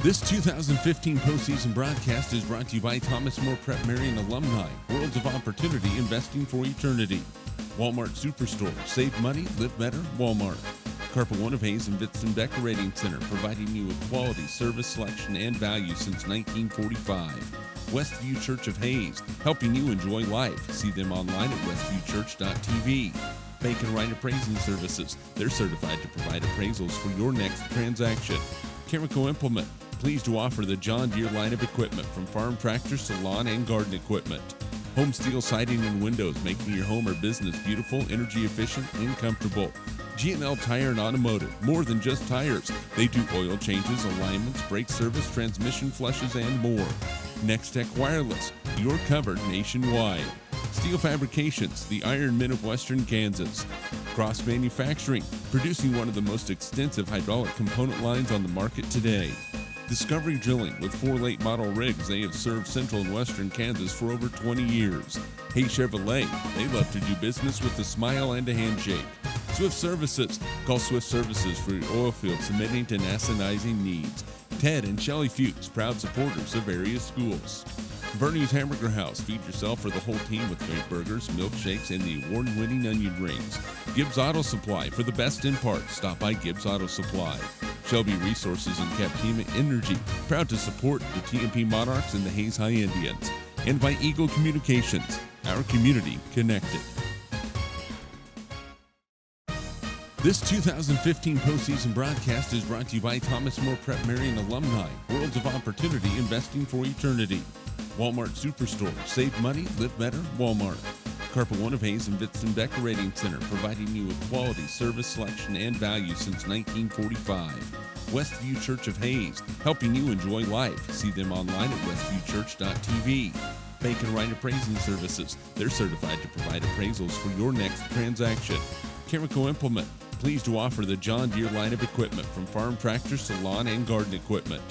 This 2015 postseason broadcast is brought to you by Thomas More Prep Marion alumni. Worlds of opportunity, investing for eternity. Walmart Superstore. Save money, live better. Walmart. Carpet One of Hayes and Vitson Decorating Center, providing you with quality, service, selection, and value since 1945. Westview Church of Hayes, helping you enjoy life. See them online at westviewchurch.tv. Bank and Wright Appraising Services. They're certified to provide appraisals for your next transaction. Chemical Implement. Pleased to offer the John Deere line of equipment, from farm tractors to lawn and garden equipment. Home Steel Siding and Windows, making your home or business beautiful, energy efficient, and comfortable. G&L Tire and Automotive, more than just tires. They do oil changes, alignments, brake service, transmission flushes, and more. Next Tech Wireless, you're covered nationwide. Steel Fabrications, the Iron Men of Western Kansas. Cross Manufacturing, producing one of the most extensive hydraulic component lines on the market today. Discovery Drilling, with 4 late model rigs. They have served central and western Kansas for over 20 years. Hey Chevrolet, they love to do business with a smile and a handshake. Swift Services, call Swift Services for your oil field cementing and asinizing needs. Ted and Shelley Fuchs, proud supporters of various schools. Bernie's Hamburger House, feed yourself or the whole team with great burgers, milkshakes, and the award-winning onion rings. Gibbs Auto Supply, for the best in parts. Stop by Gibbs Auto Supply. Shelby Resources and Captima Energy, proud to support the TMP Monarchs and the Hayes High Indians. And by Eagle Communications, our community connected. This 2015 postseason broadcast is brought to you by Thomas More Prep Marion alumni. Worlds of opportunity, investing for eternity. Walmart Superstore. Save money, live better. Walmart. Carpet One of Hayes and Vitson Decorating Center, providing you with quality, service, selection, and value since 1945. Westview Church of Hayes, helping you enjoy life. See them online at westviewchurch.tv. Bank and Wright Appraising Services. They're certified to provide appraisals for your next transaction. Chemical Implement. Pleased to offer the John Deere line of equipment, from farm tractors to lawn and garden equipment.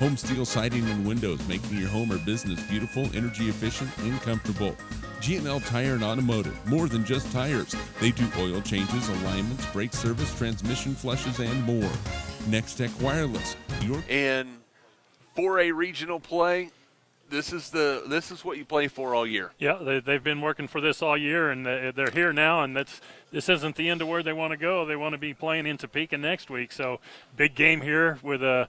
Home Steel Siding and Windows, making your home or business beautiful, energy efficient, and comfortable. G&L Tire and Automotive, more than just tires. They do oil changes, alignments, brake service, transmission flushes, and more. Next Tech Wireless. And 4A regional play, this is what you play for all year. Yeah, they've been working for this all year, and they're here now, and this isn't the end of where they want to go. They want to be playing in Topeka next week, so big game here with a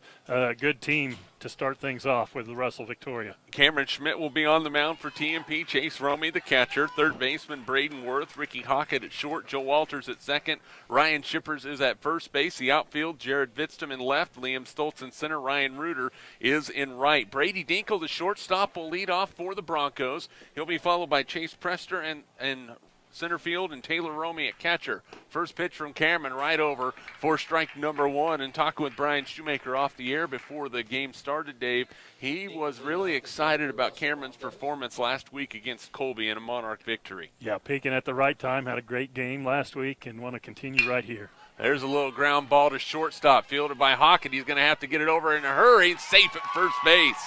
good team to start things off with the Russell Victoria. Cameron Schmidt will be on the mound for TMP. Chase Romey, the catcher. Third baseman Braden Worth. Ricky Hockett at short. Joe Walters at second. Ryan Shippers is at first base. The outfield, Jared Vitztum in left. Liam Stoltz in center. Ryan Reuter is in right. Brady Dinkle, the shortstop, will lead off for the Broncos. He'll be followed by Chase Prester and center field, and Taylor Romey at catcher. First pitch from Cameron, right over for strike number one. And talking with Brian Shoemaker off the air before the game started, Dave, he was really excited about Cameron's performance last week against Colby in a Monarch victory. Yeah, peaking at the right time, had a great game last week and want to continue right here. There's a little ground ball to shortstop, fielded by Hockett. He's going to have to get it over in a hurry. Safe at first base.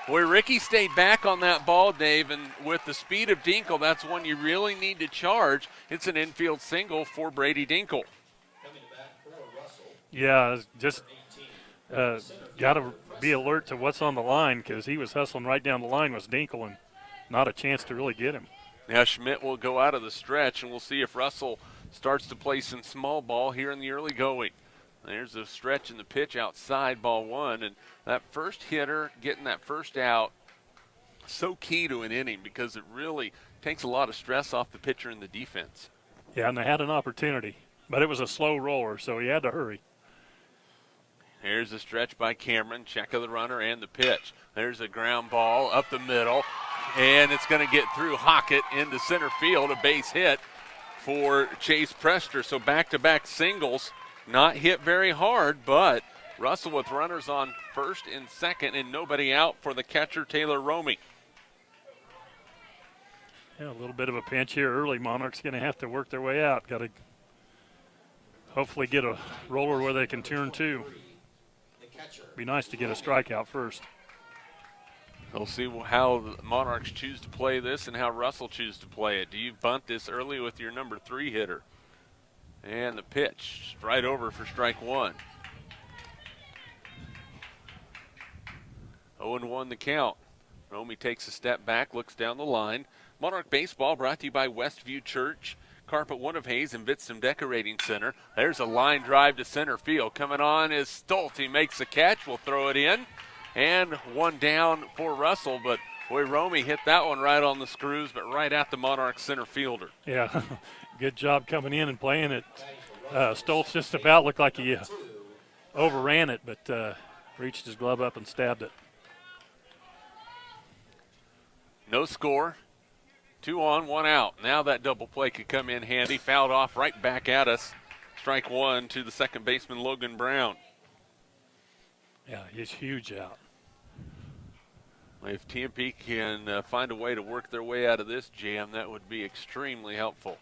Boy, Ricky stayed back on that ball, Dave, and with the speed of Dinkle, that's one you really need to charge. It's an infield single for Brady Dinkle. Yeah, just got to be alert to what's on the line, because he was hustling right down the line with Dinkle and not a chance to really get him. Now Schmidt will go out of the stretch, and we'll see if Russell starts to play some small ball here in the early going. There's a stretch in the pitch outside, ball one, and that first hitter getting that first out, so key to an inning, because it really takes a lot of stress off the pitcher and the defense. Yeah, and they had an opportunity, but it was a slow roller, so he had to hurry. Here's a stretch by Cameron, check of the runner and the pitch. There's a ground ball up the middle, and it's going to get through Hockett into center field, a base hit for Chase Prester. So back-to-back singles. Not hit very hard, but Russell with runners on first and second and nobody out for the catcher, Taylor Romey. Yeah, a little bit of a pinch here early. Monarchs going to have to work their way out. Got to hopefully get a roller where they can turn two. Be nice to get a strikeout first. We'll see how the Monarchs choose to play this and how Russell chooses to play it. Do you bunt this early with your number 3 hitter? And the pitch right over for strike one. 0-1 the count. Romy takes a step back, looks down the line. Monarch Baseball brought to you by Westview Church, Carpet One of Hayes, and Bitston Decorating Center. There's a line drive to center field. Coming on is Stoltz. He makes the catch. We'll throw it in. And one down for Russell, but boy, Romy hit that one right on the screws, but right at the Monarch center fielder. Yeah, good job coming in and playing it. Stoltz just about looked like he overran it, but reached his glove up and stabbed it. No score. 2 on, 1 out. Now that double play could come in handy. Fouled off right back at us. Strike one to the second baseman, Logan Brown. Yeah, he's huge out. If TMP can find a way to work their way out of this jam, that would be extremely helpful.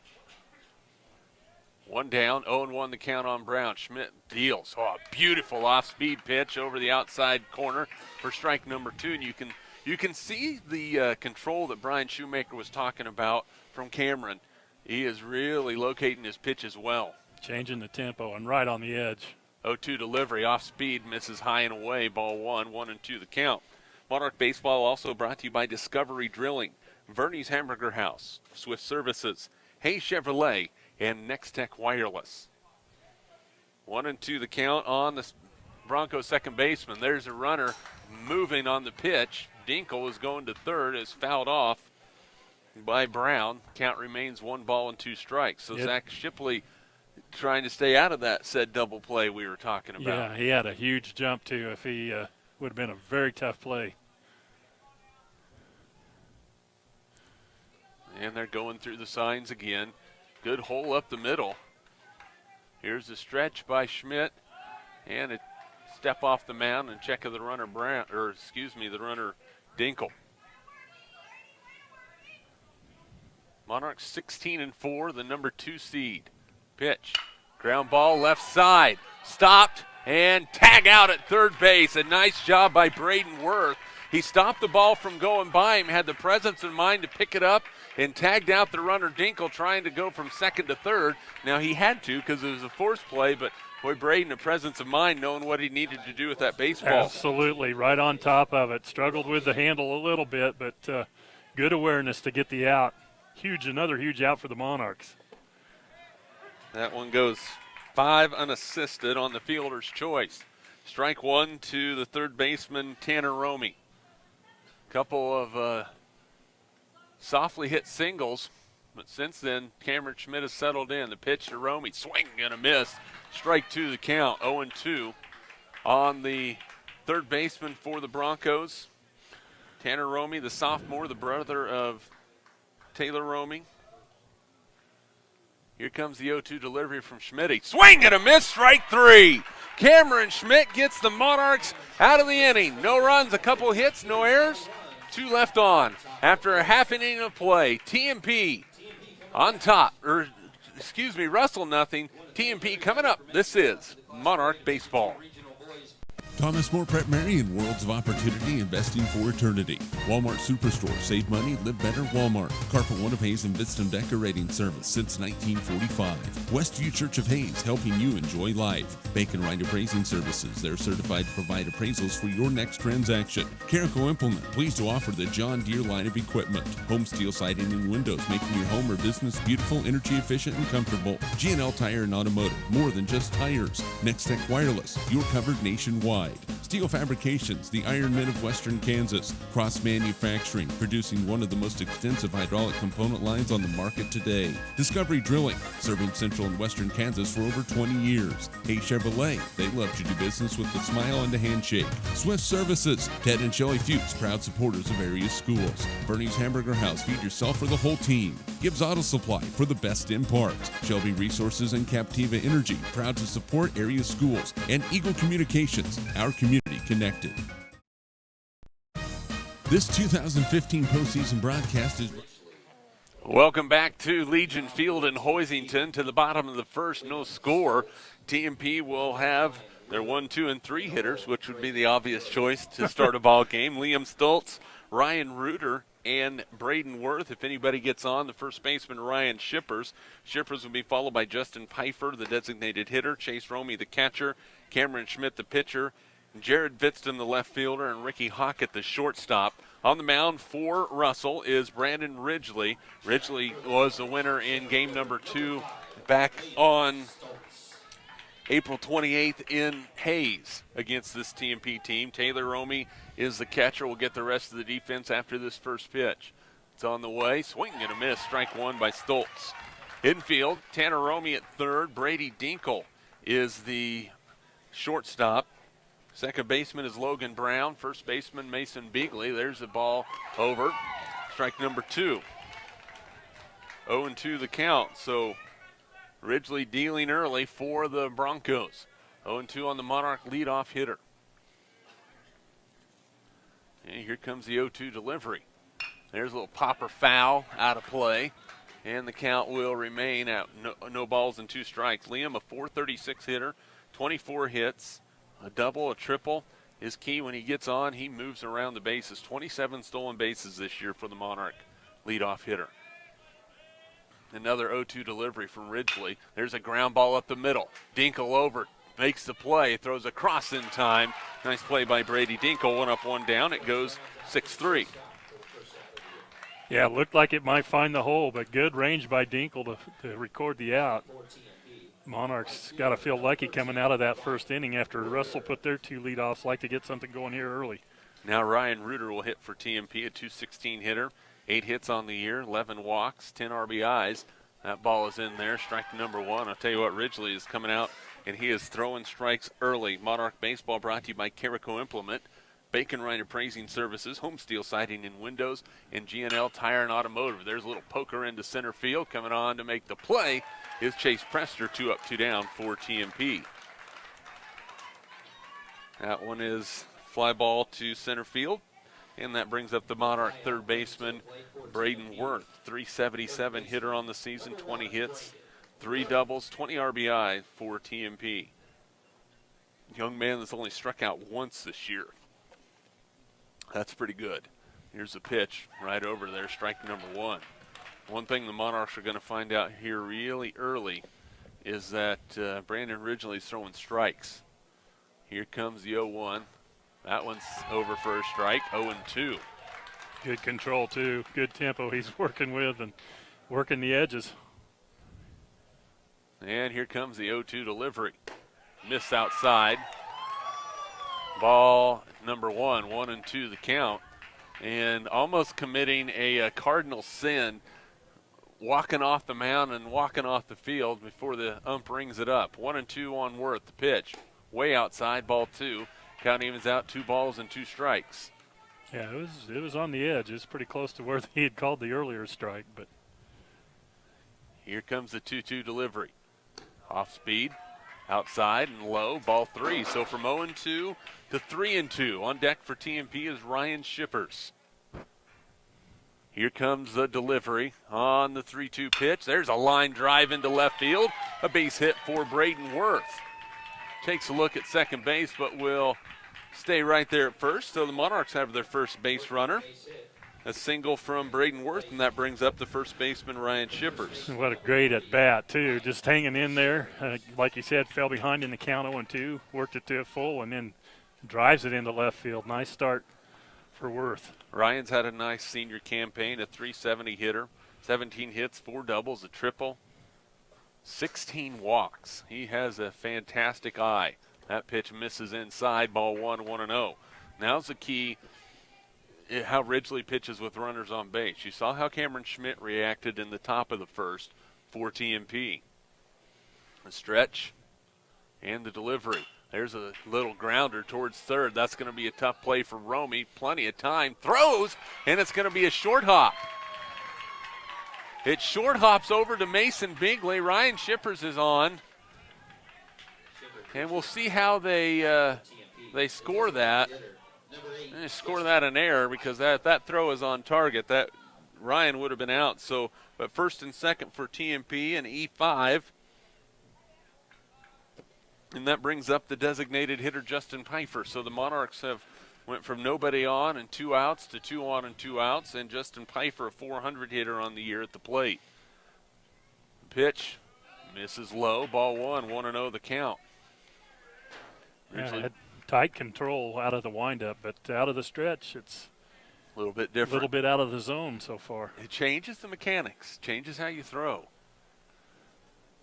One down, 0-1 the count on Brown. Schmidt deals. Oh, a beautiful off-speed pitch over the outside corner for strike number 2. And you can see the control that Brian Shoemaker was talking about from Cameron. He is really locating his pitch as well. Changing the tempo and right on the edge. 0-2 delivery, off speed, misses high and away. Ball 1-2 the count. Monarch Baseball also brought to you by Discovery Drilling, Verney's Hamburger House, Swift Services, Hayes Chevrolet, and Nextech Wireless. 1-2 the count on the Broncos second baseman. There's a runner moving on the pitch. Dinkle is going to third, is fouled off by Brown. Count remains 1 ball and 2 strikes. So Zach Shipley trying to stay out of that said double play we were talking about. Yeah, he had a huge jump too. If he would have been a very tough play. And they're going through the signs again. Good hole up the middle. Here's a stretch by Schmidt, and a step off the mound and check of the runner the runner Dinkle. Monarchs 16-4, the number 2 seed. Pitch, ground ball left side, stopped and tag out at third base. A nice job by Braden Worth. He stopped the ball from going by him, had the presence of mind to pick it up, and tagged out the runner Dinkle trying to go from second to third. Now he had to because it was a forced play, but boy, Braden, a presence of mind, knowing what he needed to do with that baseball. Absolutely, right on top of it. Struggled with the handle a little bit, but good awareness to get the out. Another huge out for the Monarchs. That one goes 5 unassisted on the fielder's choice. Strike 1 to the third baseman, Tanner Romy. Couple of softly hit singles, but since then, Cameron Schmidt has settled in. The pitch to Romy, swing and a miss. Strike 2 the count, 0-2 on the third baseman for the Broncos. Tanner Romy, the sophomore, the brother of Taylor Romy. Here comes the 0-2 delivery from Schmidt. Swing and a miss, strike 3. Cameron Schmidt gets the Monarchs out of the inning. No runs, a couple hits, no errors. 2 left on. After a half inning of play, TMP on top. Russell nothing. TMP coming up. This is Monarch Baseball. Thomas More Prep Marion, worlds of opportunity, investing for eternity. Walmart Superstore, save money, live better, Walmart. Carpet One of Hayes and Bitston Decorating Service since 1945. Westview Church of Hayes, helping you enjoy life. Bacon Right Appraising Services, they're certified to provide appraisals for your next transaction. Carico Implement, pleased to offer the John Deere line of equipment. Home steel siding and windows, making your home or business beautiful, energy efficient, and comfortable. G&L Tire and Automotive, more than just tires. Nextech Wireless, you're covered nationwide. Steel Fabrications, the Iron Men of Western Kansas. Cross Manufacturing, producing one of the most extensive hydraulic component lines on the market today. Discovery Drilling, serving Central and Western Kansas for over 20 years. Hayes Chevrolet, they love to do business with a smile and a handshake. Swift Services, Ted and Shelley Fuchs, proud supporters of area schools. Bernie's Hamburger House, feed yourself or the whole team. Gibbs Auto Supply, for the best in parts. Shelby Resources and Captiva Energy, proud to support area schools. And Eagle Communications, our community connected. This 2015 postseason broadcast is... Welcome back to Legion Field in Hoisington. To the bottom of the first, no score. TMP will have their 1, 2, and 3 hitters, which would be the obvious choice to start a ball game. Liam Stoltz, Ryan Reuter, and Braden Worth. If anybody gets on, the first baseman, Ryan Shippers. Shippers will be followed by Justin Pfeiffer, the designated hitter, Chase Romy, the catcher, Cameron Schmidt, the pitcher, Jared Vitzton, the left fielder, and Ricky Hockett, the shortstop. On the mound for Russell is Brandon Ridgely. Ridgely was the winner in game number 2 back on April 28th in Hayes against this TMP team. Taylor Romey is the catcher. We'll get the rest of the defense after this first pitch. It's on the way. Swing and a miss. Strike one by Stoltz. Infield, Tanner Romey at third. Brady Dinkle is the shortstop. Second baseman is Logan Brown. First baseman Mason Beagley. There's the ball over. Strike number 2. 0-2 the count. So Ridgely dealing early for the Broncos. 0-2 on the Monarch leadoff hitter. And here comes the 0-2 delivery. There's a little popper foul out of play. And the count will remain at no balls and 2 strikes. Liam, a .436 hitter, 24 hits, a double, a triple. Is key when he gets on. He moves around the bases. 27 stolen bases this year for the Monarch leadoff hitter. Another 0-2 delivery from Ridgely. There's a ground ball up the middle. Dinkle over, makes the play, throws across in time. Nice play by Brady Dinkle. 1 up, 1 down. It goes 6-3. Yeah, it looked like it might find the hole, but good range by Dinkle to record the out. Monarchs got to feel lucky coming out of that first inning after Russell put their 2 leadoffs. Like to get something going here early. Now Ryan Reuter will hit for TMP, a .216 hitter. 8 hits on the year, 11 walks, 10 RBIs. That ball is in there, strike number 1. I'll tell you what, Ridgely is coming out, and he is throwing strikes early. Monarch Baseball brought to you by Carico Implement, Bacon Reiner Appraising Services, Home Steel Siding and Windows, and G&L Tire and Automotive. There's a little poker into center field. Coming on to make the play is Chase Prester, 2 up, 2 down for TMP. That one is fly ball to center field. And that brings up the Monarch third baseman, Braden Worth. .377 hitter on the season, 20 hits, 3 doubles, 20 RBI for TMP. Young man that's only struck out once this year. That's pretty good. Here's the pitch right over there, strike number 1. One thing the Monarchs are going to find out here really early is that Brandon Ridgely's throwing strikes. Here comes the 0-1. That one's over for a strike, 0-2. Good control, too. Good tempo he's working with and working the edges. And here comes the 0-2 delivery. Miss outside. Ball number 1, 1-2 the count. And almost committing a cardinal sin, walking off the mound and walking off the field before the ump rings it up. 1-2 on Worth, the pitch. Way outside, ball 2. Count evens out, 2 balls and 2 strikes. Yeah, it was on the edge. It was pretty close to where he had called the earlier strike. But here comes the 2-2 delivery. Off speed, outside and low, ball 3. So from 0-2 to 3-2. On deck for TMP is Ryan Shippers. Here comes the delivery on the 3-2 pitch. There's a line drive into left field. A base hit for Braden Worth. Takes a look at second base, but will stay right there at first. So the Monarchs have their first base runner. A single from Braden Worth, and that brings up the first baseman, Ryan Shippers. What a great at-bat, too. Just hanging in there. Like you said, fell behind in the count 0-2, worked it to a full, and then drives it into left field. Nice start for Worth. Ryan's had a nice senior campaign, a .370 hitter, 17 hits, 4 doubles, a triple, 16 walks. He has a fantastic eye. That pitch misses inside, ball 1, 1-0. Now's the key, how Ridgely pitches with runners on base. You saw how Cameron Schmidt reacted in the top of the first for TMP. The stretch and the delivery. There's a little grounder towards third. That's going to be a tough play for Romey. Plenty of time. Throws, and it's going to be a short hop. It short hops over to Mason Bigley. Ryan Shippers is on. And we'll see how they score that. They score that an error because that throw is on target. That Ryan would have been out. So, but first and second for TMP and E5. And that brings up the designated hitter Justin Pfeiffer. So the Monarchs have went from nobody on and 2 outs to 2 on and 2 outs, and Justin Pfeiffer, a .400 hitter on the year at the plate. Pitch misses low, ball 1, 1-0 the count. Yeah, tight control out of the windup, but out of the stretch, it's A little bit a different. little bit out of the zone so far. It changes the mechanics, changes how you throw.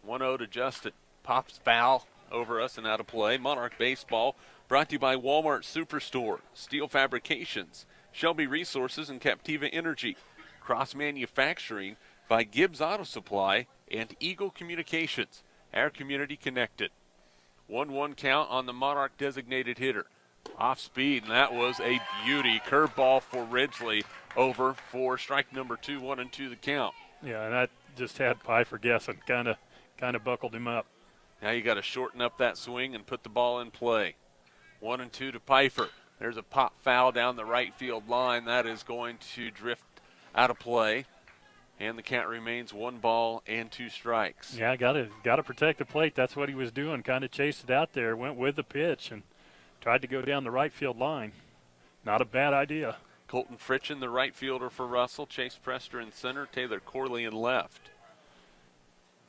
1-0 to Justin. Pops foul over us and out of play. Monarch Baseball brought to you by Walmart Superstore, Steel Fabrications, Shelby Resources, and Captiva Energy. Cross Manufacturing by Gibbs Auto Supply and Eagle Communications. Our community connected. 1-1 count on the Monarch designated hitter. Off speed, and that was a beauty. Curveball for Ridgely over for strike number 2, 1-2 the count. Yeah, and that just had Pfeiffer guessing, kind of buckled him up. Now you got to shorten up that swing and put the ball in play. 1-2 to Pfeiffer. There's a pop foul down the right field line. That is going to drift out of play. And the count remains 1-2 strikes. Yeah, got to protect the plate. That's what he was doing. Kind of chased it out there, went with the pitch, and tried to go down the right field line. Not a bad idea. Colton Fritchen, the right fielder for Russell. Chase Prester in center. Taylor Corley in left.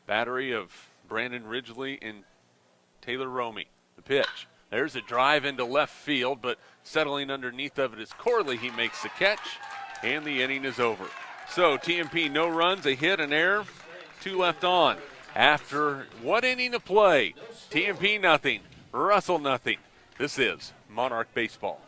Battery of Brandon Ridgely and Taylor Romey. The pitch. There's a drive into left field, but settling underneath of it is Corley. He makes the catch, and the inning is over. So TMP no runs, a hit, an error, 2 left on. After 1 inning of play, TMP nothing, Russell nothing. This is Monarch Baseball.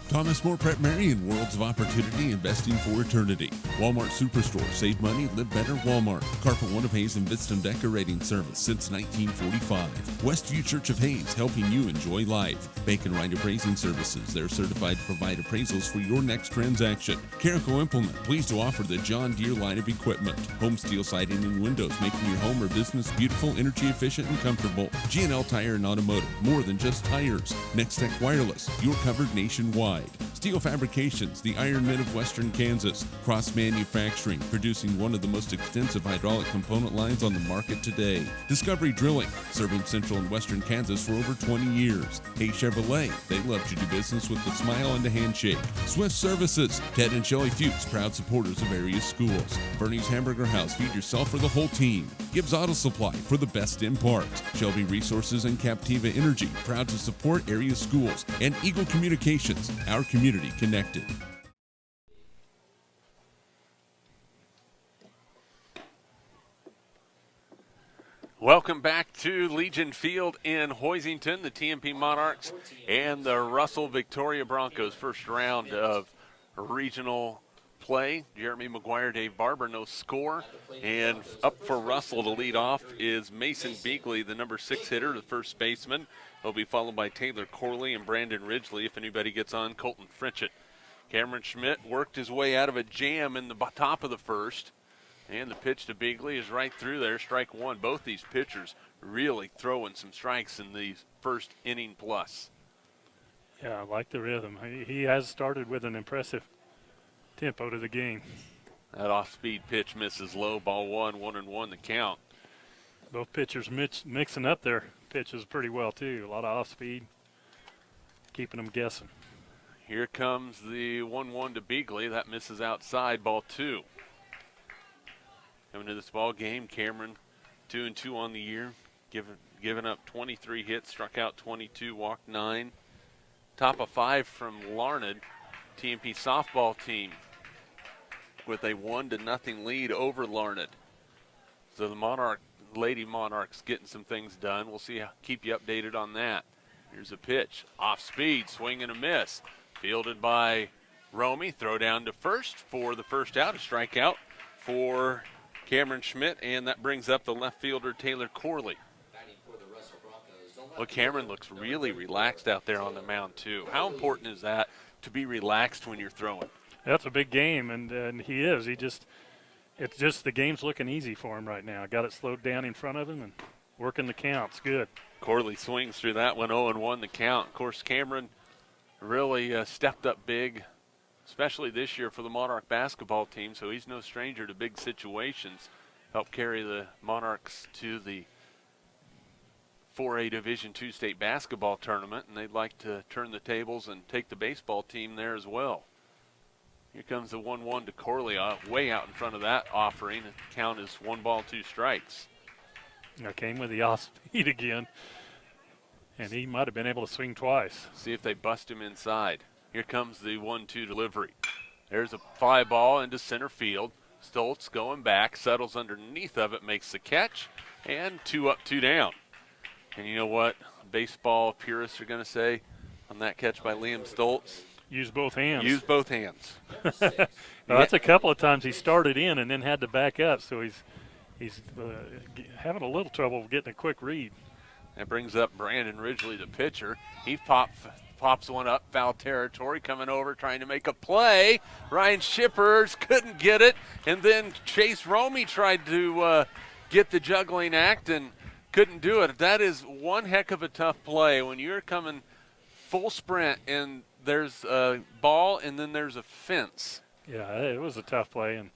Thomas More Prep Marion, worlds of opportunity, investing for eternity. Walmart Superstore, save money, live better, Walmart. Carpet One of Hayes and Vistam Decorating Service since 1945. Westview Church of Hayes, helping you enjoy life. Bacon Right Appraising Services, they're certified to provide appraisals for your next transaction. Carico Implement, pleased to offer the John Deere line of equipment. Home steel siding and windows, making your home or business beautiful, energy efficient, and comfortable. G&L Tire and Automotive, more than just tires. Next Tech Wireless, you're covered nationwide. Steel Fabrications, the Iron Men of Western Kansas. Cross Manufacturing, producing one of the most extensive hydraulic component lines on the market today. Discovery Drilling, serving central and western Kansas for over 20 years. Hey Chevrolet, they love to do business with a smile and a handshake. Swift Services, Ted and Shelley Fuchs, proud supporters of area schools. Bernie's Hamburger House, feed yourself or the whole team. Gibbs Auto Supply, for the best in parts. Shelby Resources and Captiva Energy, proud to support area schools. And Eagle Communications, our community connected. Welcome back to Legion Field in Hoisington. The TMP Monarchs and the Russell Victoria Broncos. First round of regional play. Jeremy McGuire, Dave Barber, no score. And up for Russell to lead off is Mason Beagley, the number 6 hitter, the first baseman. He'll be followed by Taylor Corley and Brandon Ridgely. If anybody gets on, Colton Fritchett. Cameron Schmidt worked his way out of a jam in the top of the first. And the pitch to Beagley is right through there, strike 1. Both these pitchers really throwing some strikes in the first inning plus. Yeah, I like the rhythm. He has started with an impressive tempo to the game. That off-speed pitch misses low, ball 1, 1-1 the count. Both pitchers mixing up their pitches pretty well, too. A lot of off-speed, keeping them guessing. Here comes the 1-1 to Beagley. That misses outside, ball 2. Coming to this ball game, Cameron 2-2 on the year, giving up 23 hits, struck out 22, walked 9. Top of 5 from Larned, TMP softball team, with a 1-0 lead over Larned. So the Lady Monarchs getting some things done. We'll keep you updated on that. Here's a pitch, off speed, swing and a miss. Fielded by Romey, throw down to first for the first out, a strikeout for Cameron Schmidt, and that brings up the left fielder Taylor Corley. Well, Cameron looks really relaxed out there on the mound too. How important is that to be relaxed when you're throwing? That's a big game, and he is. It's just the game's looking easy for him right now. Got it slowed down in front of him and working the counts. Good. Corley swings through that one, 0-1 the count. Of course, Cameron really stepped up big, especially this year for the Monarch basketball team, so he's no stranger to big situations. Helped carry the Monarchs to the 4A Division II state basketball tournament, and they'd like to turn the tables and take the baseball team there as well. Here comes the 1-1 to Corley, way out in front of that offering. The count is 1 ball, 2 strikes. Came with the off speed again. and he might have been able to swing twice. See if they bust him inside. Here comes the 1-2 delivery. There's a fly ball into center field. Stoltz going back, settles underneath of it, makes the catch, and 2 up, 2 down. And you know what baseball purists are going to say on that catch by Liam Stoltz? Use both hands. Use both hands. Well, that's a couple of times he started in and then had to back up, so he's having a little trouble getting a quick read. That brings up Brandon Ridgely, the pitcher. He pops one up, foul territory, coming over, trying to make a play. Ryan Shippers couldn't get it, and then Chase Romey tried to get the juggling act and couldn't do it. That is one heck of a tough play when you're coming full sprint and there's a ball and then there's a fence. Yeah, it was a tough play and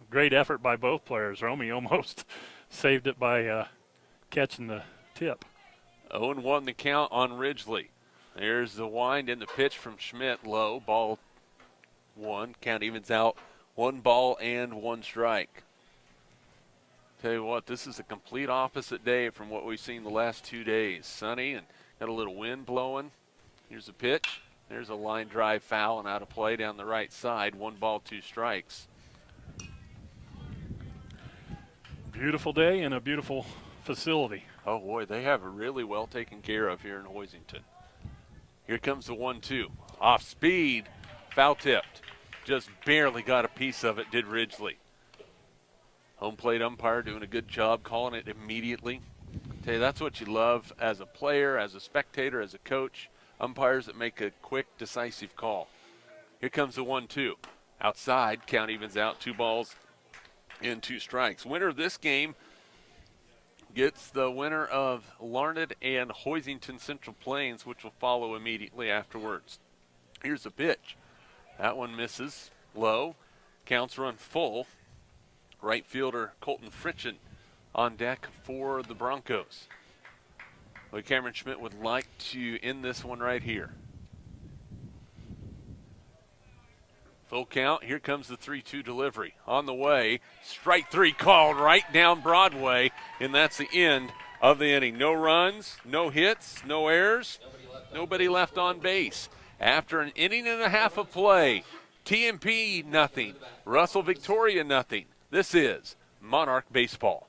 great effort by both players. Romey almost saved it by catching the tip. 0-1 the count on Ridgely. There's the wind and the pitch from Schmidt. Low, ball 1. Count evens out. 1 ball and 1 strike. Tell you what, this is a complete opposite day from what we've seen the last 2 days. Sunny and got a little wind blowing. Here's the pitch. There's a line drive foul and out of play down the right side. 1 ball, 2 strikes. Beautiful day and a beautiful facility. Oh, boy, they have it really well taken care of here in Hoisington. Here comes the 1-2. Off speed, foul tipped. Just barely got a piece of it, did Ridgely. Home plate umpire doing a good job calling it immediately. Tell you, that's what you love as a player, as a spectator, as a coach. Umpires that make a quick, decisive call. Here comes the 1-2. Outside, count evens out, 2 balls and 2 strikes. Winner of this game gets the winner of Larned and Hoisington Central Plains, which will follow immediately afterwards. Here's the pitch. That one misses. Low. Counts run full. Right fielder Colton Fritchen on deck for the Broncos. Well, Cameron Schmidt would like to end this one right here. Full count. Here comes the 3-2 delivery. On the way. Strike 3 called right down Broadway, and that's the end of the inning. No runs, no hits, no errors, nobody left on base. After an inning and a half of play, TMP nothing, Russell Victoria nothing. This is Monarch Baseball.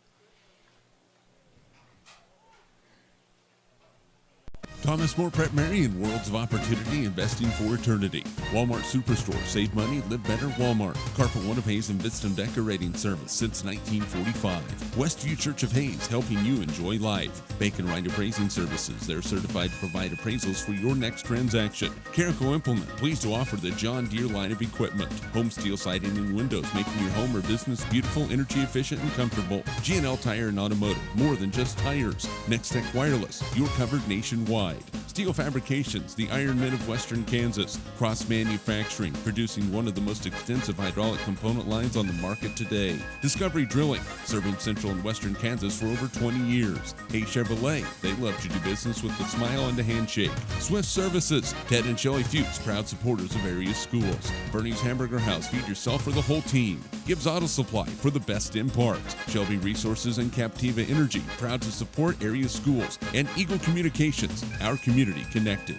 Thomas More Prep Marion, worlds of opportunity, investing for eternity. Walmart Superstore, save money, live better, Walmart. Carpet One of Hayes and Vidston Decorating Service since 1945. Westview Church of Hayes, helping you enjoy life. Bacon Right Appraising Services, they're certified to provide appraisals for your next transaction. Carico Implement, pleased to offer the John Deere line of equipment. Home Steel Siding and Windows, making your home or business beautiful, energy efficient, and comfortable. G&L Tire and Automotive, more than just tires. Next Tech Wireless, you're covered nationwide. Steel Fabrications, the Iron Men of Western Kansas. Cross Manufacturing, producing one of the most extensive hydraulic component lines on the market today. Discovery Drilling, serving Central and Western Kansas for over 20 years. Hay Chevrolet, they love to do business with a smile and a handshake. Swift Services, Ted and Shelley Fuchs, proud supporters of area schools. Bernie's Hamburger House, feed yourself or the whole team. Gibbs Auto Supply, for the best in parts. Shelby Resources and Captiva Energy, proud to support area schools. And Eagle Communications, our community connected.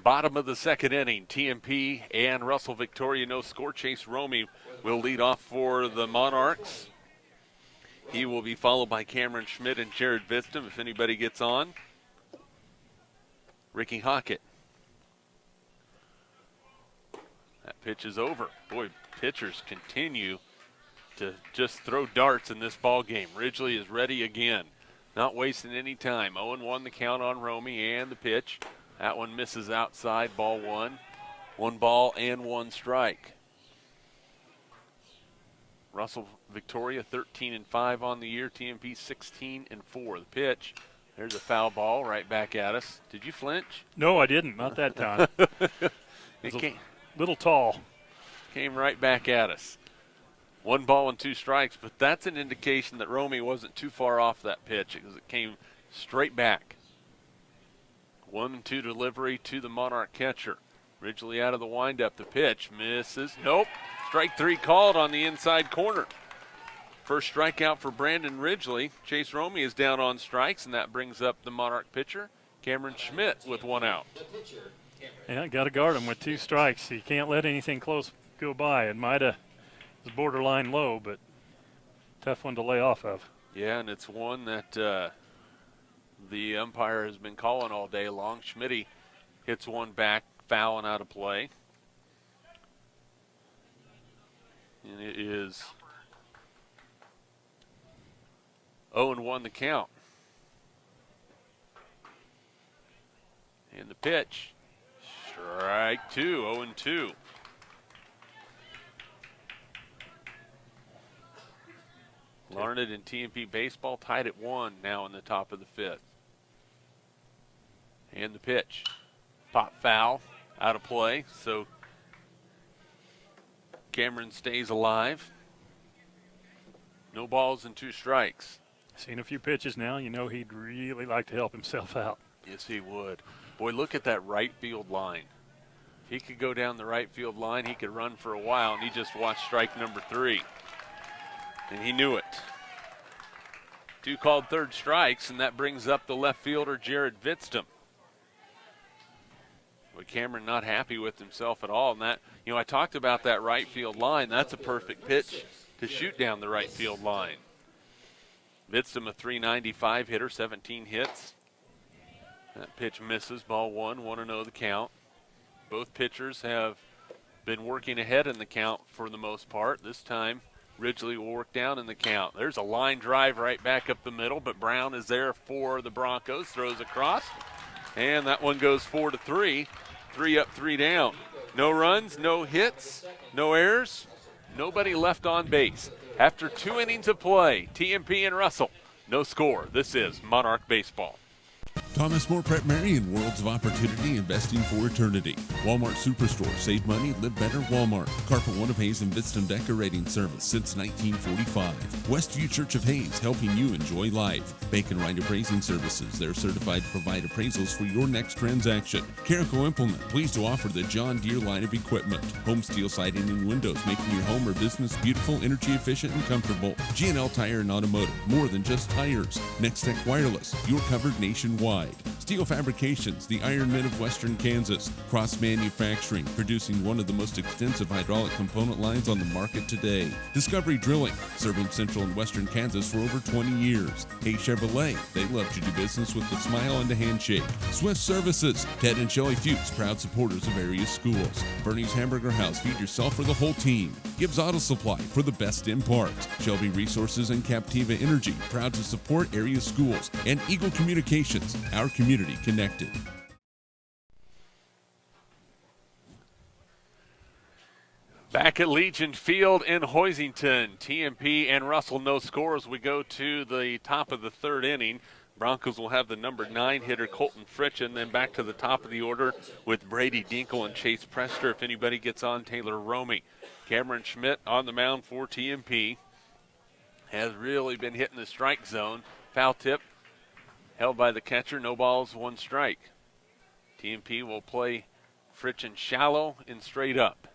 Bottom of the second inning, TMP and Russell Victoria, no score. Chase Romey will lead off for the Monarchs. He will be followed by Cameron Schmidt and Jared Vistum if anybody gets on. Ricky Hockett. That pitch is over. Boy, pitchers continue to just throw darts in this ball game. Ridgely is ready again. Not wasting any time. 0-1 the count on Romey and the pitch. That one misses outside, ball 1. 1 ball and 1 strike. Russell Victoria 13-5 on the year. TMP 16-4. The pitch. There's a foul ball right back at us. Did you flinch? No, I didn't. Not that time. It came, little tall. Came right back at us. 1 ball and 2 strikes, but that's an indication that Romey wasn't too far off that pitch because it came straight back. 1-2 delivery to the Monarch catcher. Ridgely out of the windup. The pitch misses. Nope. Strike 3 called on the inside corner. First strikeout for Brandon Ridgely. Chase Romey is down on strikes, and that brings up the Monarch pitcher, Cameron Schmidt, with one out. Yeah, got to guard him with 2 strikes. You can't let anything close go by. It might have was borderline low, but tough one to lay off of. Yeah, and it's one that the umpire has been calling all day long. Schmidt hits one back, foul and out of play. And it is 0-1 the count. And the pitch, strike 2, 0-2. Larned and TMP baseball tied at 1 now in the top of the 5th. And the pitch, pop foul, out of play, so Cameron stays alive. No balls and 2 strikes. Seen a few pitches now. You know he'd really like to help himself out. Yes, he would. Boy, look at that right field line. If he could go down the right field line, he could run for a while, and he just watched strike number 3. And he knew it. 2 called third strikes, and that brings up the left fielder, Jared Vidstum. But Cameron not happy with himself at all. And that, I talked about that right field line. That's a perfect pitch to shoot down the right field line. Vidstum, a .395 hitter, 17 hits. That pitch misses, ball 1, 1-0 the count. Both pitchers have been working ahead in the count for the most part. This time, Ridgely will work down in the count. There's a line drive right back up the middle, but Brown is there for the Broncos, throws across, and that one goes 4-3. 3 up, 3 down. No runs, no hits, no errors, nobody left on base. After 2 innings of play, TMP and Russell, no score. This is Monarch Baseball. Thomas More Prep Marion, worlds of opportunity, investing for eternity. Walmart Superstore, save money, live better, Walmart. Carpet One of Hayes and Vidstum Decorating Service since 1945. Westview Church of Hayes, helping you enjoy life. Bacon Wright Appraising Services, they're certified to provide appraisals for your next transaction. Carico Implement, pleased to offer the John Deere line of equipment. Home steel siding and windows, making your home or business beautiful, energy efficient, and comfortable. G&L Tire and Automotive, more than just tires. Next Tech Wireless, you're covered nationwide. Steel Fabrications, the Iron Men of Western Kansas. Cross Manufacturing, producing one of the most extensive hydraulic component lines on the market today. Discovery Drilling, serving Central and Western Kansas for over 20 years. Hey Chevrolet, they love to do business with a smile and a handshake. Swift Services, Ted and Shelley Fuchs, proud supporters of area schools. Bernie's Hamburger House, feed yourself or the whole team. Gibbs Auto Supply, for the best in parts. Shelby Resources and Captiva Energy, proud to support area schools. And Eagle Communications, our community connected. Back at Legion Field in Hoisington, TMP and Russell no scores. We go to the top of the 3rd inning. Broncos will have the number 9 hitter Colton Fritchen, then back to the top of the order with Brady Dinkle and Chase Prester. If anybody gets on, Taylor Romey. Cameron Schmidt on the mound for TMP. Has really been hitting the strike zone. Foul tip held by the catcher, no balls, 1 strike. TMP will play Fritchen shallow and straight up.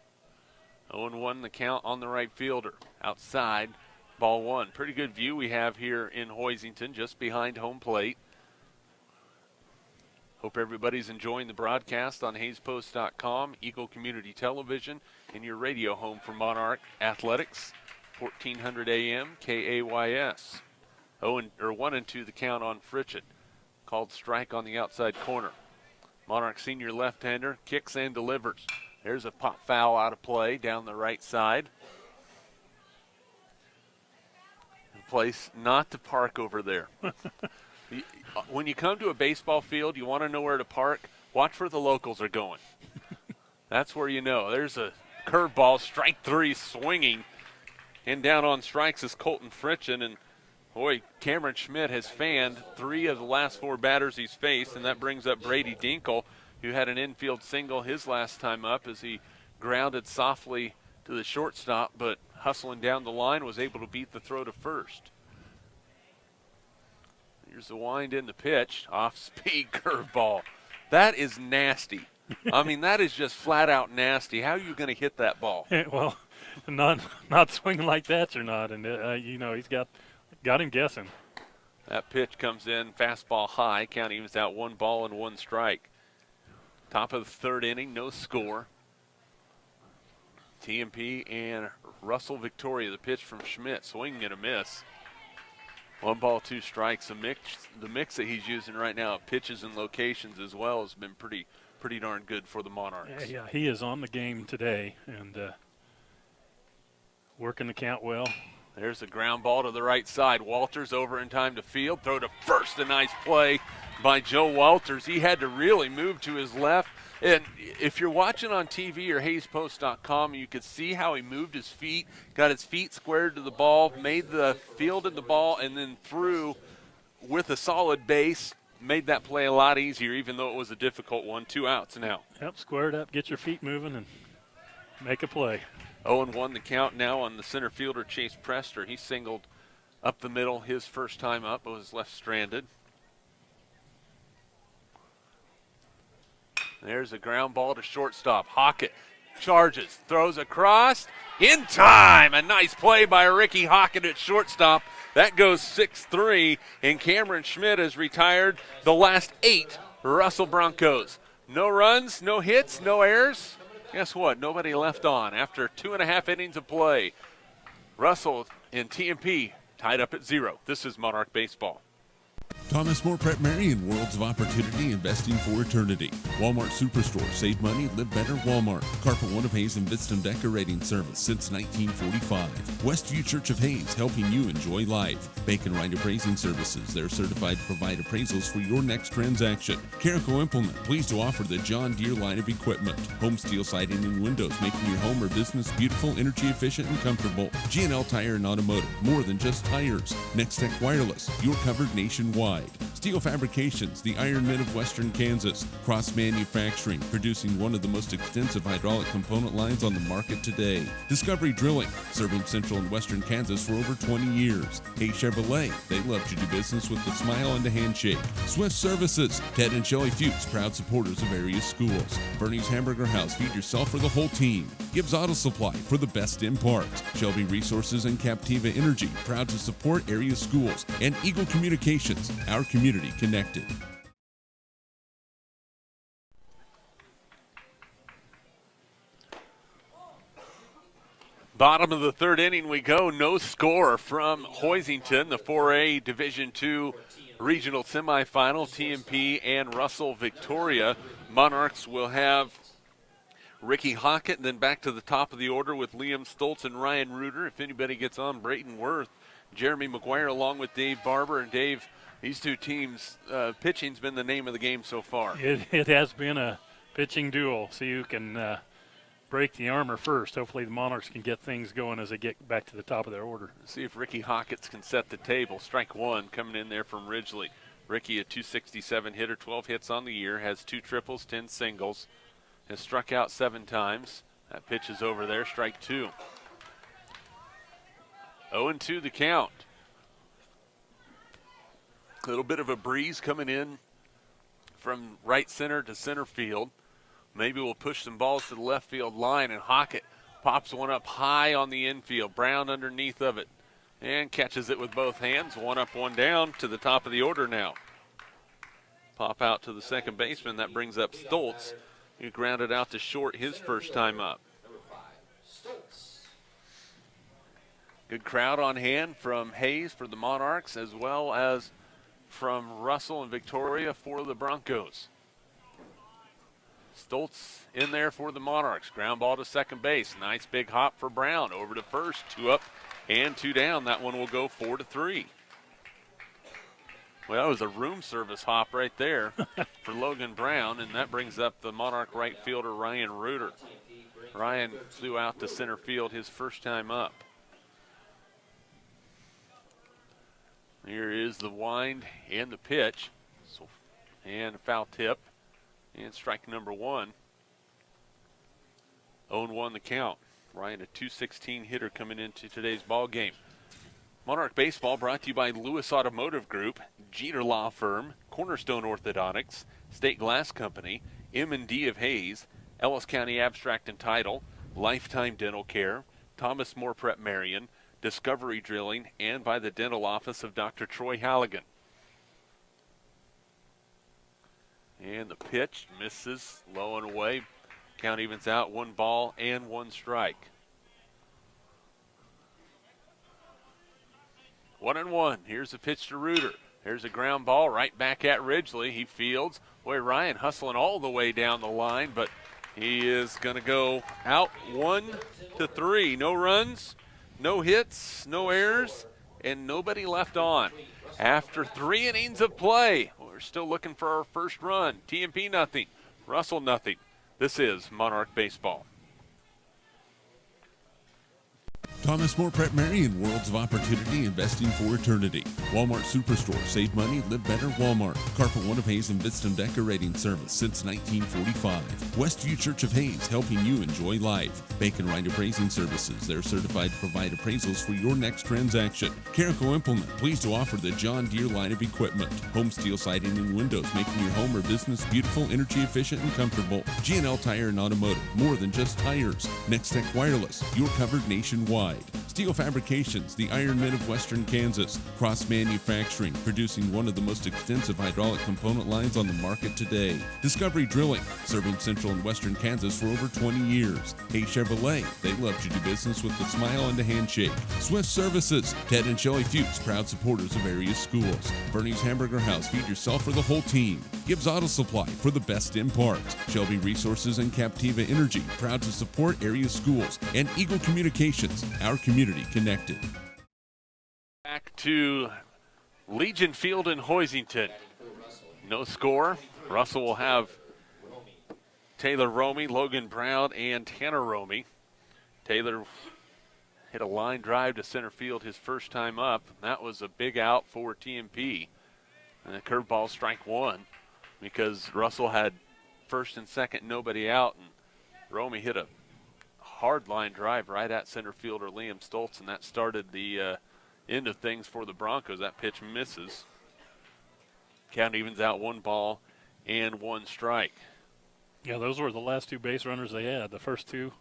0-1 the count on the right fielder. Outside, ball 1. Pretty good view we have here in Hoisington, just behind home plate. Hope everybody's enjoying the broadcast on HayesPost.com, Eagle Community Television, and your radio home for Monarch Athletics, 1400 AM, KAYS. 1-2 the count on Fritchen. Called strike on the outside corner. Monarch senior left-hander kicks and delivers. There's a pop foul out of play down the right side. A place not to park over there. When you come to a baseball field, you want to know where to park. Watch where the locals are going. That's where you know. There's a curveball, strike 3 swinging. And down on strikes is Colton Fritchen. And boy, Cameron Schmidt has fanned 3 of the last 4 batters he's faced, and that brings up Brady Dinkle, who had an infield single his last time up as he grounded softly to the shortstop, but hustling down the line was able to beat the throw to first. Here's the wind in the pitch, off-speed curveball. That is nasty. I mean, that is just flat out nasty. How are you going to hit that ball? Well, not swinging like that or not. And he's got him guessing. That pitch comes in, fastball high. Count evens out 1 ball and 1 strike. Top of the 3rd inning, no score. TMP and Russell Victoria, the pitch from Schmidt, swinging and a miss. 1 ball, 2 strikes. The mix that he's using right now of pitches and locations as well has been pretty darn good for the Monarchs. Yeah, he is on the game today and working the count well. There's a ground ball to the right side. Walters over in time to field. Throw to first. A nice play by Joe Walters. He had to really move to his left. And if you're watching on TV or HayesPost.com, you could see how he moved his feet, got his feet squared to the ball, made the field in the ball, and then threw with a solid base. Made that play a lot easier, even though it was a difficult one. 2 outs now. Yep, squared up, get your feet moving, and make a play. 0-1 the count now on the center fielder, Chase Prester. He singled up the middle his first time up, but was left stranded. There's a ground ball to shortstop. Hockett charges, throws across, in time. A nice play by Ricky Hockett at shortstop. That goes 6-3, and Cameron Schmidt has retired the last 8 Russell Broncos. No runs, no hits, no errors. Guess what? Nobody left on after 2.5 innings of play. Russell and TMP tied up at 0. This is Monarch Baseball. Thomas More Prep Marion, worlds of opportunity, investing for eternity. Walmart Superstore, save money, live better, Walmart. Carpet One of Hayes and Vitstum Decorating Service since 1945. Westview Church of Hayes, helping you enjoy life. Bacon Wright Appraising Services, they're certified to provide appraisals for your next transaction. Carico Implement, pleased to offer the John Deere line of equipment. Home steel siding and windows, making your home or business beautiful, energy efficient, and comfortable. G&L Tire and Automotive, more than just tires. Next Tech Wireless, you're covered nationwide. Steel Fabrications, the Iron Men of Western Kansas. Cross Manufacturing, producing one of the most extensive hydraulic component lines on the market today. Discovery Drilling, serving Central and Western Kansas for over 20 years. Hey Chevrolet, they love to do business with a smile and a handshake. Swift Services, Ted and Shelley Fuchs, proud supporters of area schools. Bernie's Hamburger House, feed yourself or the whole team. Gibbs Auto Supply, for the best in parts. Shelby Resources and Captiva Energy, proud to support area schools. And Eagle Communications, our community connected. Bottom of the 3rd inning we go. No score from Hoisington, the 4A Division II Regional Semifinal. TMP and Russell Victoria. Monarchs will have Ricky Hockett, and then back to the top of the order with Liam Stoltz and Ryan Reuter. If anybody gets on, Brayton Worth, Jeremy McGuire, along with Dave Barber. And Dave, these two teams, pitching's been the name of the game so far. It has been a pitching duel. See who can break the armor first. Hopefully the Monarchs can get things going as they get back to the top of their order. See if Ricky Hockett can set the table. Strike 1 coming in there from Ridgely. Ricky, a .267 hitter, 12 hits on the year, has 2 triples, 10 singles, has struck out 7 times. That pitch is over there, strike 2. 0-2 the count. A little bit of a breeze coming in from right center to center field. Maybe we'll push some balls to the left field line, and Hockett pops one up high on the infield. Brown underneath of it and catches it with both hands. 1 up, 1 down to the top of the order now. Pop out to the second baseman. That brings up Stoltz. He grounded out to short his first time up. Good crowd on hand from Hayes for the Monarchs, as well as from Russell and Victoria for the Broncos. Stoltz in there for the Monarchs. Ground ball to second base. Nice big hop for Brown. Over to first. 2 up and 2 down. That one will go 4-3. Well, that was a room service hop right there for Logan Brown, and that brings up the Monarch right fielder Ryan Reuter. Ryan flew out to center field his first time up. Here is the wind and the pitch. And a foul tip. And strike number 1. 0-1 the count. Ryan, a .216 hitter coming into today's ball game. Monarch Baseball brought to you by Lewis Automotive Group, Jeter Law Firm, Cornerstone Orthodontics, State Glass Company, M&D of Hayes, Ellis County Abstract and Title, Lifetime Dental Care, Thomas More Prep Marion, Discovery Drilling, and by the dental office of Dr. Troy Halligan. And the pitch misses, low and away. Count evens out, 1 ball and 1 strike. 1-1. Here's a pitch to Reuter. There's a ground ball right back at Ridgely. He fields. Boy, Ryan hustling all the way down the line, but he is going to go out 1-3. No runs, no hits, no errors, and nobody left on. After 3 innings of play, we're still looking for our first run. TMP nothing, Russell nothing. This is Monarch Baseball. Thomas More Prep Marion, Worlds of Opportunity, Investing for Eternity. Walmart Superstore, save money, live better, Walmart. Carpet One of Hayes and Bitston Decorating Service since 1945. Westview Church of Hayes, helping you enjoy life. Bacon Right Appraising Services, they're certified to provide appraisals for your next transaction. Carico Implement, pleased to offer the John Deere line of equipment. Home steel siding and windows, making your home or business beautiful, energy efficient, and comfortable. G&L Tire and Automotive, more than just tires. Next Tech Wireless, you're covered nationwide. Steel Fabrications, the Iron Men of Western Kansas. Cross Manufacturing, producing one of the most extensive hydraulic component lines on the market today. Discovery Drilling, serving Central and Western Kansas for over 20 years. Hey Chevrolet, they love to do business with a smile and a handshake. Swift Services, Ted and Shelley Fuchs, proud supporters of area schools. Bernie's Hamburger House, feed yourself or the whole team. Gibbs Auto Supply, for the best in parts. Shelby Resources and Captiva Energy, proud to support area schools. And Eagle Communications, our community connected. Back to Legion Field in Hoisington. No score. Russell will have Taylor Romey, Logan Brown, and Tanner Romey. Taylor hit a line drive to center field his first time up. That was a big out for TMP. And a curveball, strike 1, because Russell had first and second, nobody out, and Romey hit a hard line drive right at center fielder Liam Stoltz, and that started the end of things for the Broncos. That pitch misses. Count evens out, 1 ball and 1 strike. Yeah, those were the last 2 base runners they had. The first 2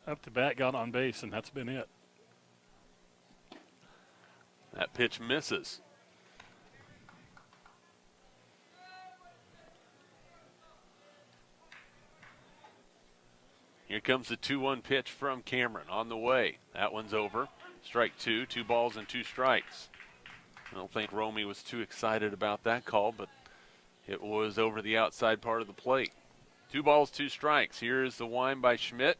up to bat got on base, and that's been it. That pitch misses. Here comes the 2-1 pitch from Cameron on the way. That one's over. Strike 2, 2 balls and 2 strikes. I don't think Romey was too excited about that call, but it was over the outside part of the plate. 2 balls, 2 strikes. Here's the wind by Schmidt.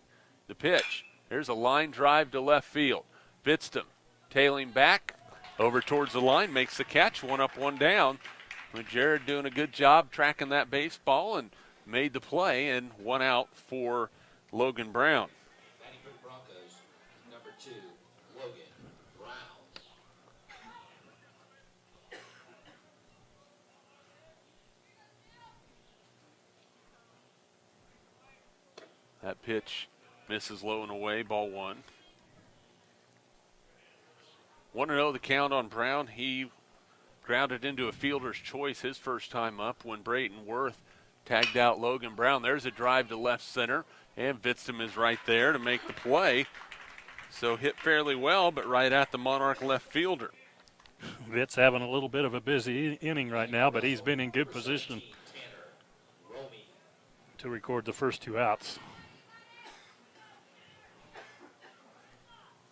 The pitch. There's a line drive to left field. Bitston tailing back over towards the line, makes the catch, 1 up, 1 down. With Jared doing a good job tracking that baseball and made the play, and 1 out for Logan Brown. Batting for the Broncos, number 2, Logan Brown. That pitch misses low and away, ball 1. 1-0 the count on Brown. He grounded into a fielder's choice his first time up when Brayton Worth tagged out Logan Brown. There's a drive to left center, and Bitston is right there to make the play. So hit fairly well, but right at the Monarch left fielder. Vit's having a little bit of a busy inning right now, but he's been in good position to record the first 2 outs.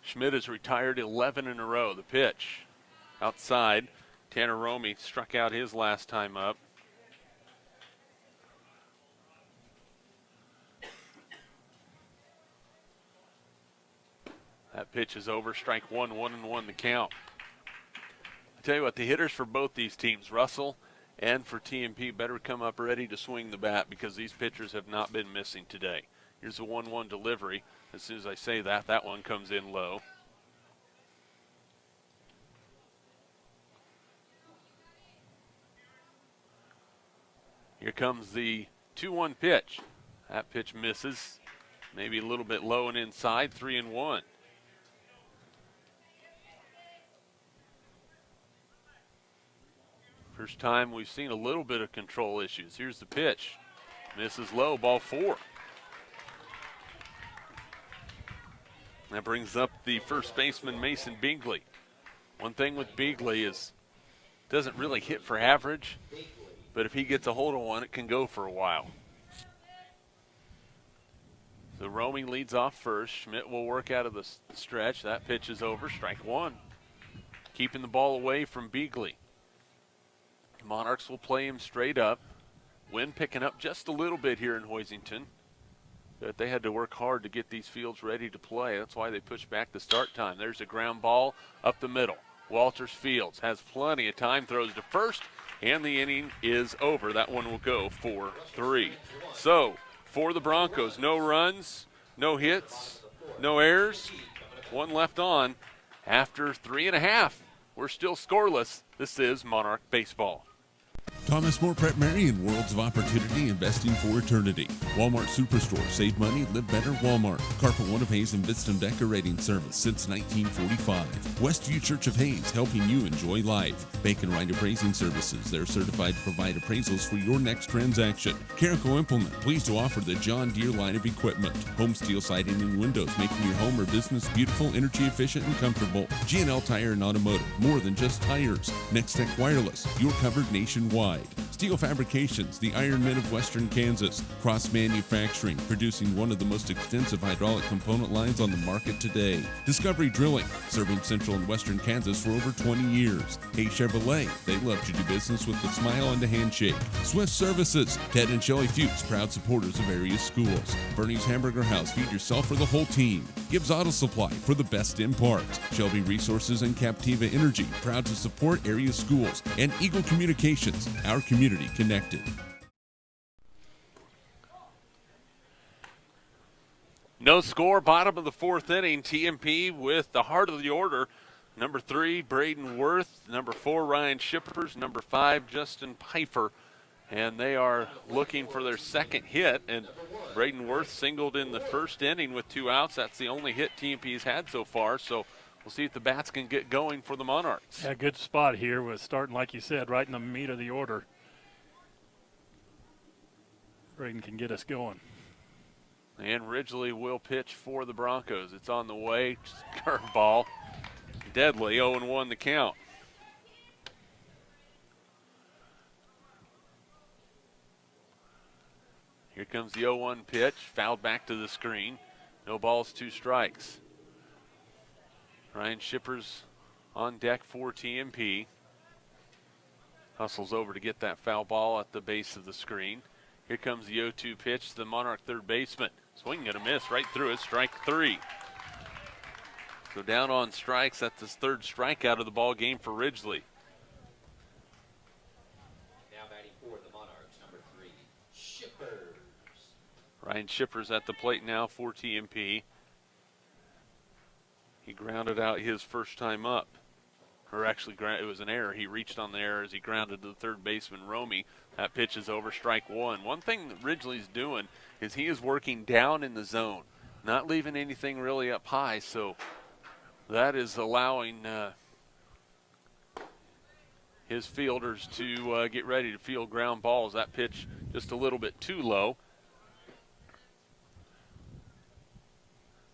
Schmidt has retired 11 in a row. The pitch outside. Tanner Romey struck out his last time up. That pitch is over. Strike 1, 1-1 the count. I tell you what, the hitters for both these teams, Russell and for TMP, better come up ready to swing the bat, because these pitchers have not been missing today. Here's a 1-1 delivery. As soon as I say that, that one comes in low. Here comes the 2-1 pitch. That pitch misses. Maybe a little bit low and inside, 3-1. First time we've seen a little bit of control issues. Here's the pitch. Misses low, ball 4. That brings up the first baseman, Mason Beagley. One thing with Beagley is doesn't really hit for average, but if he gets a hold of one, it can go for a while. So Romy leads off first. Schmidt will work out of the stretch. That pitch is over. Strike one. Keeping the ball away from Beagley. Monarchs will play him straight up. Wind picking up just a little bit here in Hoisington. But they had to work hard to get these fields ready to play. That's why they pushed back the start time. There's a ground ball up the middle. Walters Fields has plenty of time, throws to first, and the inning is over. That one will go 4-3. So, for the Broncos, no runs, no hits, no errors, one left on. After 3.5, we're still scoreless. This is Monarch Baseball. Thomas More Prep Marion, worlds of opportunity, investing for eternity. Walmart Superstore, save money, live better, Walmart. Carpet One of Hayes and Vidston Decorating Service since 1945. Westview Church of Hayes, helping you enjoy life. Bacon Wright Appraising Services, they're certified to provide appraisals for your next transaction. Carico Implement, pleased to offer the John Deere line of equipment. Home steel siding and windows, making your home or business beautiful, energy efficient, and comfortable. G&L Tire and Automotive, more than just tires. Next Tech Wireless, you're covered nationwide. Steel Fabrications, the Iron Men of Western Kansas. Cross Manufacturing, producing one of the most extensive hydraulic component lines on the market today. Discovery Drilling, serving Central and Western Kansas for over 20 years. Hey Chevrolet, they love to do business with a smile and a handshake. Swift Services, Ted and Shelley Fuchs, proud supporters of area schools. Bernie's Hamburger House, feed yourself or the whole team. Gibbs Auto Supply, for the best in parts. Shelby Resources and Captiva Energy, proud to support area schools. And Eagle Communications, our community connected. No score, bottom of the fourth inning. TMP with the heart of the order. Number 3, Braden Worth. Number 4, Ryan Shippers. Number 5, Justin Pfeiffer. And they are looking for their second hit. And Braden Worth singled in the first inning with 2 outs. That's the only hit TMP's had so far. So we'll see if the bats can get going for the Monarchs. Yeah, good spot here with starting, like you said, right in the meat of the order. Braden can get us going. And Ridgely will pitch for the Broncos. It's on the way. Curveball. Deadly. 0-1 the count. Here comes the 0-1 pitch. Fouled back to the screen. No balls, 2 strikes. Ryan Shippers on deck for TMP. Hustles over to get that foul ball at the base of the screen. Here comes the 0-2 pitch to the Monarch third baseman. Swing and a miss right through it, strike 3. So down on strikes, that's his 3rd strikeout of the ball game for Ridgely. Now batting for the Monarchs, number 3, Shippers. Ryan Shippers at the plate now for TMP. He grounded out his first time up. Or actually, it was an error. He reached on the error as he grounded to the third baseman, Romy. That pitch is over, strike 1. One thing that Ridgely's doing is he is working down in the zone, not leaving anything really up high. So that is allowing his fielders to get ready to field ground balls. That pitch just a little bit too low.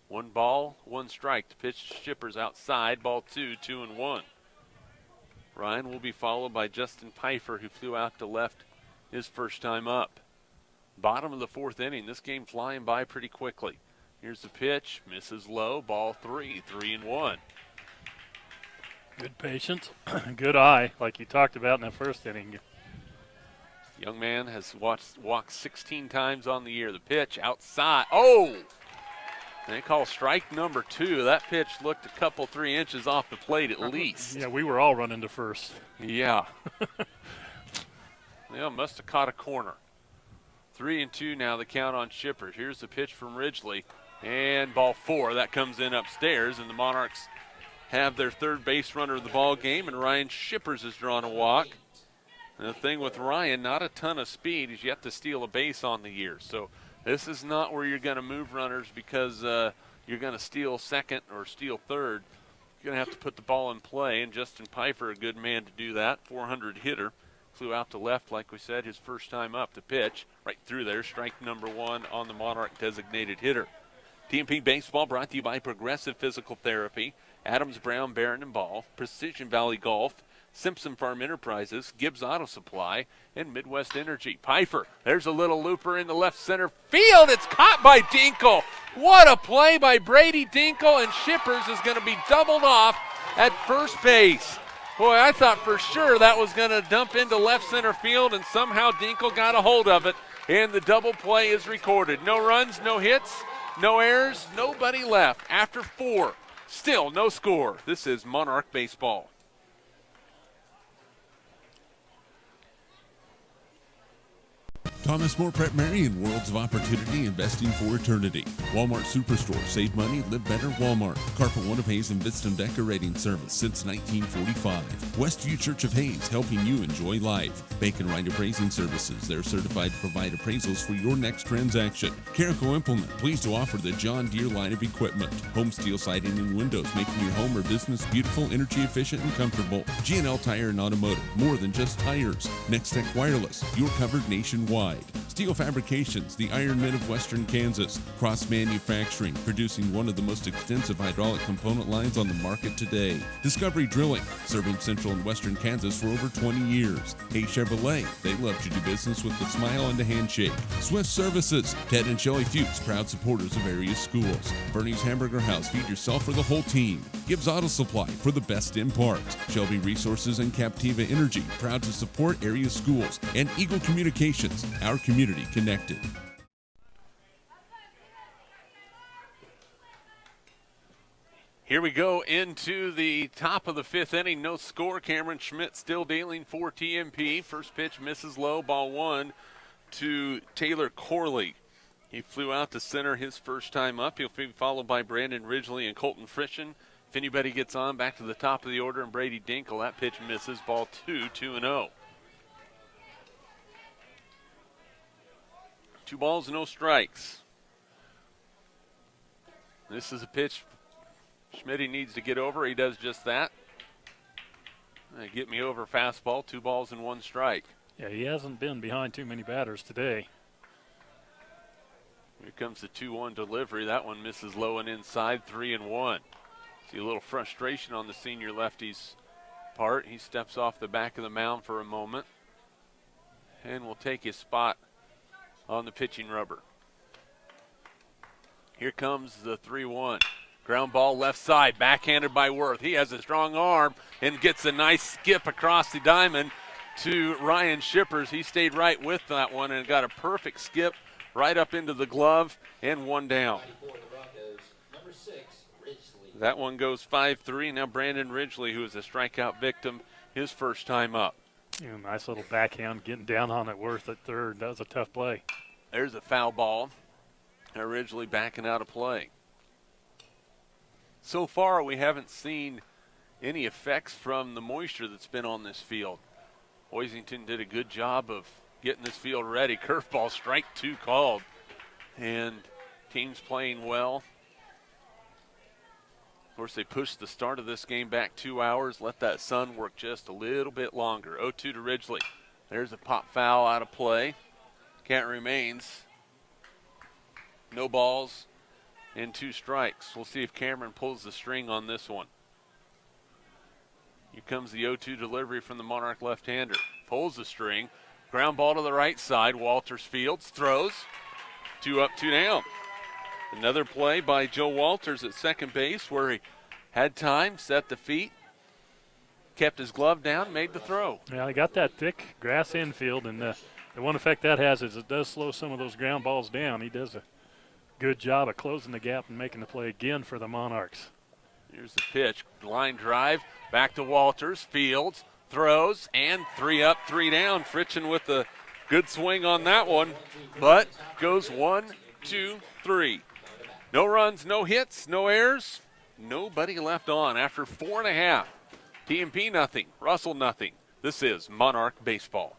1 ball, 1 strike. The pitch to Shippers outside. Ball 2, 2-1. Ryan will be followed by Justin Pfeiffer, who flew out to left his first time up. Bottom of the 4th inning. This game flying by pretty quickly. Here's the pitch. Misses low. Ball 3, 3-1. Good patience, good eye, like you talked about in the first inning. Young man has walked 16 times on the year. The pitch outside. Oh! They call strike number 2. That pitch looked a couple, 3 inches off the plate at least. Yeah, we were all running to first. Yeah. Yeah, must have caught a corner. 3-2 now, the count on Shippers. Here's the pitch from Ridgely. And ball 4. That comes in upstairs, and the Monarchs have their 3rd base runner of the ball game, and Ryan Shippers has drawn a walk. And the thing with Ryan, not a ton of speed. He's yet to steal a base on the year. So this is not where you're going to move runners because you're going to steal second or steal third. You're going to have to put the ball in play, and Justin Pfeiffer, a good man to do that, 400 hitter. Flew out to left, like we said, his first time up. The pitch right through there, strike number 1 on the Monarch designated hitter. TMP Baseball brought to you by Progressive Physical Therapy, Adams Brown, Barron and Ball, Precision Valley Golf, Simpson Farm Enterprises, Gibbs Auto Supply, and Midwest Energy. Pfeiffer, there's a little looper in the left center field. It's caught by Dinkle. What a play by Brady Dinkle, and Shippers is going to be doubled off at first base. Boy, I thought for sure that was going to dump into left center field, and somehow Dinkle got a hold of it, and the double play is recorded. No runs, no hits, no errors, nobody left. After 4, still no score. This is Monarch Baseball. Thomas More Prep Marion, worlds of opportunity, investing for eternity. Walmart Superstore, save money, live better, Walmart. Carpet One of Hayes and Vidston Decorating Service since 1945. Westview Church of Hayes, helping you enjoy life. Bacon Wright Appraising Services, they're certified to provide appraisals for your next transaction. Carico Implement, pleased to offer the John Deere line of equipment. Home steel siding and windows, making your home or business beautiful, energy efficient, and comfortable. G&L Tire and Automotive, more than just tires. Next Tech Wireless, you're covered nationwide. Steel Fabrications, the Iron Men of Western Kansas. Cross Manufacturing, producing one of the most extensive hydraulic component lines on the market today. Discovery Drilling, serving Central and Western Kansas for over 20 years. Hey Chevrolet, they love to do business with a smile and a handshake. Swift Services, Ted and Shelley Fuchs, proud supporters of area schools. Bernie's Hamburger House, feed yourself or the whole team. Gibbs Auto Supply, for the best in parts. Shelby Resources and Captiva Energy, proud to support area schools. And Eagle Communications, our community connected. Here we go into the top of the 5th inning. No score. Cameron Schmidt still dealing for TMP. First pitch misses low. Ball 1 to Taylor Corley. He flew out to center his first time up. He'll be followed by Brandon Ridgely and Colton Frischen. If anybody gets on, back to the top of the order, and Brady Dinkle. That pitch misses. Ball 2, 2-0. 2 balls, no strikes. This is a pitch Schmitty needs to get over. He does just that. Get me over fastball. 2 balls and 1 strike. Yeah, he hasn't been behind too many batters today. Here comes the 2-1 delivery. That one misses low and inside. 3-1. See a little frustration on the senior lefty's part. He steps off the back of the mound for a moment and will take his spot on the pitching rubber. Here comes the 3-1. Ground ball left side, backhanded by Worth. He has a strong arm and gets a nice skip across the diamond to Ryan Shippers. He stayed right with that one and got a perfect skip right up into the glove and 1 down. That one goes 5-3. Now Brandon Ridgely, who is a strikeout victim, his first time up. Yeah, nice little backhand getting down on it, Worth at third. That was a tough play. There's a foul ball. Ridgely backing out of play. So far, we haven't seen any effects from the moisture that's been on this field. Hoisington did a good job of getting this field ready. Curveball, strike 2 called. And teams playing well. Of course, they pushed the start of this game back 2 hours, let that sun work just a little bit longer. 0-2 to Ridgely. There's a pop foul out of play. Count remains. No balls and 2 strikes. We'll see if Cameron pulls the string on this one. Here comes the 0-2 delivery from the Monarch left-hander. Pulls the string. Ground ball to the right side. Walters fields, throws. 2 up, 2 down. Another play by Joe Walters at second base where he had time, set the feet, kept his glove down, made the throw. Yeah, they got that thick grass infield, and the one effect that has is it does slow some of those ground balls down. He does a good job of closing the gap and making the play again for the Monarchs. Here's the pitch. Line drive, back to Walters, fields, throws, and 3 up, 3 down. Fritchen with a good swing on that one, but goes 1, 2, 3. No runs, no hits, no errors. Nobody left on after 4.5. TMP nothing, Russell nothing. This is Monarch Baseball.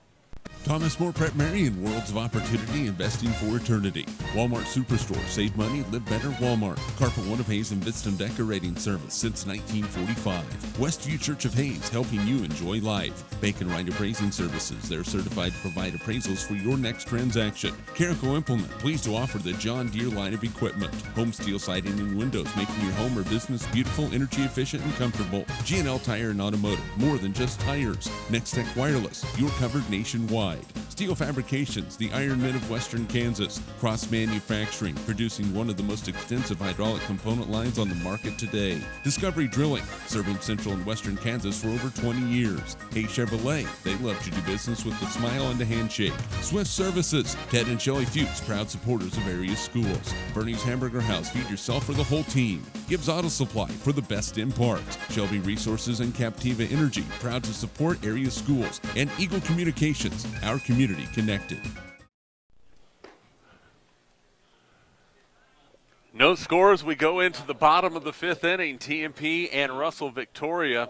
Thomas More Prep Marion, worlds of opportunity, investing for eternity. Walmart Superstore, save money, live better, Walmart. Carpet One of Hayes and Vidston Decorating Service since 1945. Westview Church of Hayes, helping you enjoy life. Bacon Wright Appraising Services, they're certified to provide appraisals for your next transaction. Carico Implement, pleased to offer the John Deere line of equipment. Home Steel Siding and Windows, making your home or business beautiful, energy efficient, and comfortable. G&L Tire and Automotive, more than just tires. Next Tech Wireless, you're covered nationwide. Steel Fabrications, the Iron Men of Western Kansas. Cross Manufacturing, producing one of the most extensive hydraulic component lines on the market today. Discovery Drilling, serving Central and Western Kansas for over 20 years. Hey Chevrolet, they love to do business with a smile and a handshake. Swift Services, Ted and Shelley Fuchs, proud supporters of area schools. Bernie's Hamburger House, feed yourself or the whole team. Gibbs Auto Supply, for the best in parts. Shelby Resources and Captiva Energy, proud to support area schools. And Eagle Communications, our community connected. No scores. We go into the bottom of the fifth inning. TMP and Russell Victoria.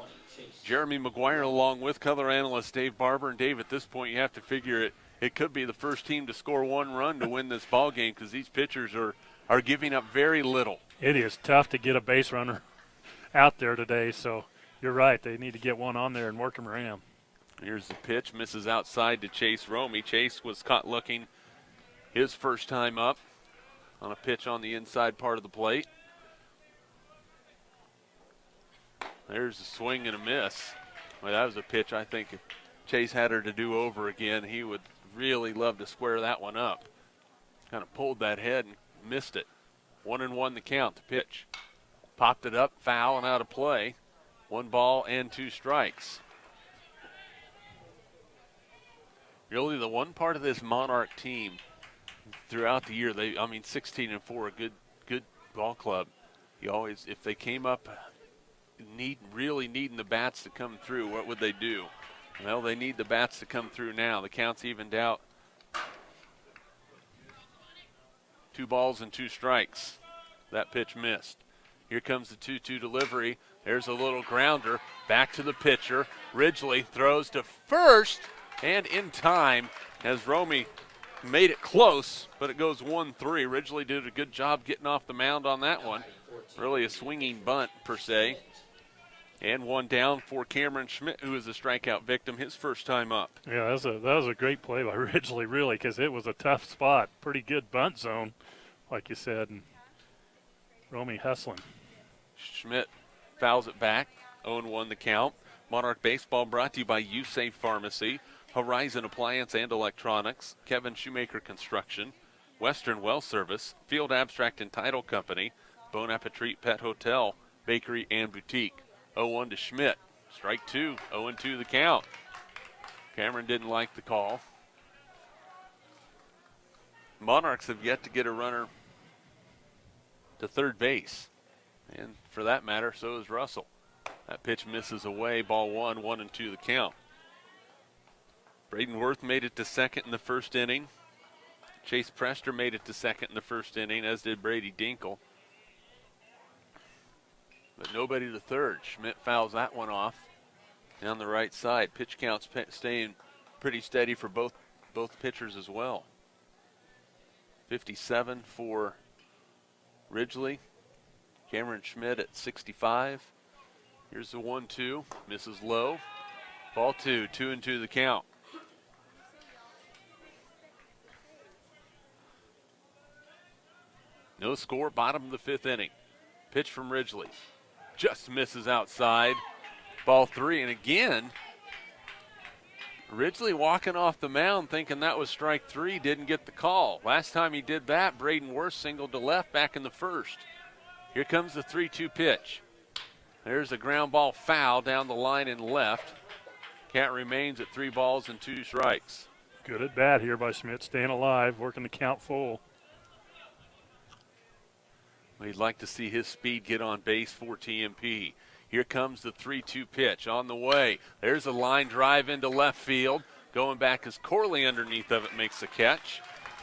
Jeremy McGuire along with color analyst Dave Barber. And Dave, at this point you have to figure it could be the first team to score one run to win this ball game because these pitchers are giving up very little. It is tough to get a base runner out there today, so you're right. They need to get one on there and work them around. Here's the pitch, misses outside to Chase Romey. Chase was caught looking his first time up on a pitch on the inside part of the plate. There's a swing and a miss. Well, that was a pitch I think if Chase had her to do over again, he would really love to square that one up. Kind of pulled that head and missed it. 1-1 the count, the pitch. Popped it up, foul and out of play. 1 ball and 2 strikes. Really, the one part of this Monarch team throughout the year, 16-4, a good ball club. You always, if they came up really needing the bats to come through, what would they do? Well, they need the bats to come through now. The count's evened out. 2 balls and 2 strikes. That pitch missed. Here comes the 2-2 delivery. There's a little grounder. Back to the pitcher. Ridgely throws to first. And in time, as Romey made it close, but it goes 1-3. Ridgely did a good job getting off the mound on that one. Really a swinging bunt, per se. And 1 down for Cameron Schmidt, who is a strikeout victim, his first time up. Yeah, that was a great play by Ridgely, really, because it was a tough spot. Pretty good bunt zone, like you said, and Romey hustling. Schmidt fouls it back, 0-1 the count. Monarch Baseball brought to you by USafe Pharmacy, Horizon Appliance and Electronics, Kevin Shoemaker Construction, Western Well Service, Field Abstract and Title Company, Bon Appetit Pet Hotel, Bakery and Boutique. 0-1 to Schmidt. Strike 2, 0-2 the count. Cameron didn't like the call. Monarchs have yet to get a runner to third base. And for that matter, so is Russell. That pitch misses away, ball 1, 1-2 the count. Braden Worth made it to second in the first inning. Chase Prester made it to second in the first inning, as did Brady Dinkle. But nobody to third. Schmidt fouls that one off down the right side. Pitch count's staying pretty steady for both pitchers as well. 57 for Ridgely. Cameron Schmidt at 65. Here's the 1-2. Misses low. Ball 2, 2-2 the count. No score, bottom of the fifth inning. Pitch from Ridgely. Just misses outside. Ball 3, and again, Ridgely walking off the mound thinking that was strike 3, didn't get the call. Last time he did that, Braden Worth singled to left back in the first. Here comes the 3-2 pitch. There's a ground ball foul down the line and left. Count remains at 3 balls and 2 strikes. Good at bat here by Schmidt, staying alive, working the count full. We'd like to see his speed get on base for TMP. Here comes the 3-2 pitch on the way. There's a line drive into left field. Going back as Corley underneath of it makes the catch.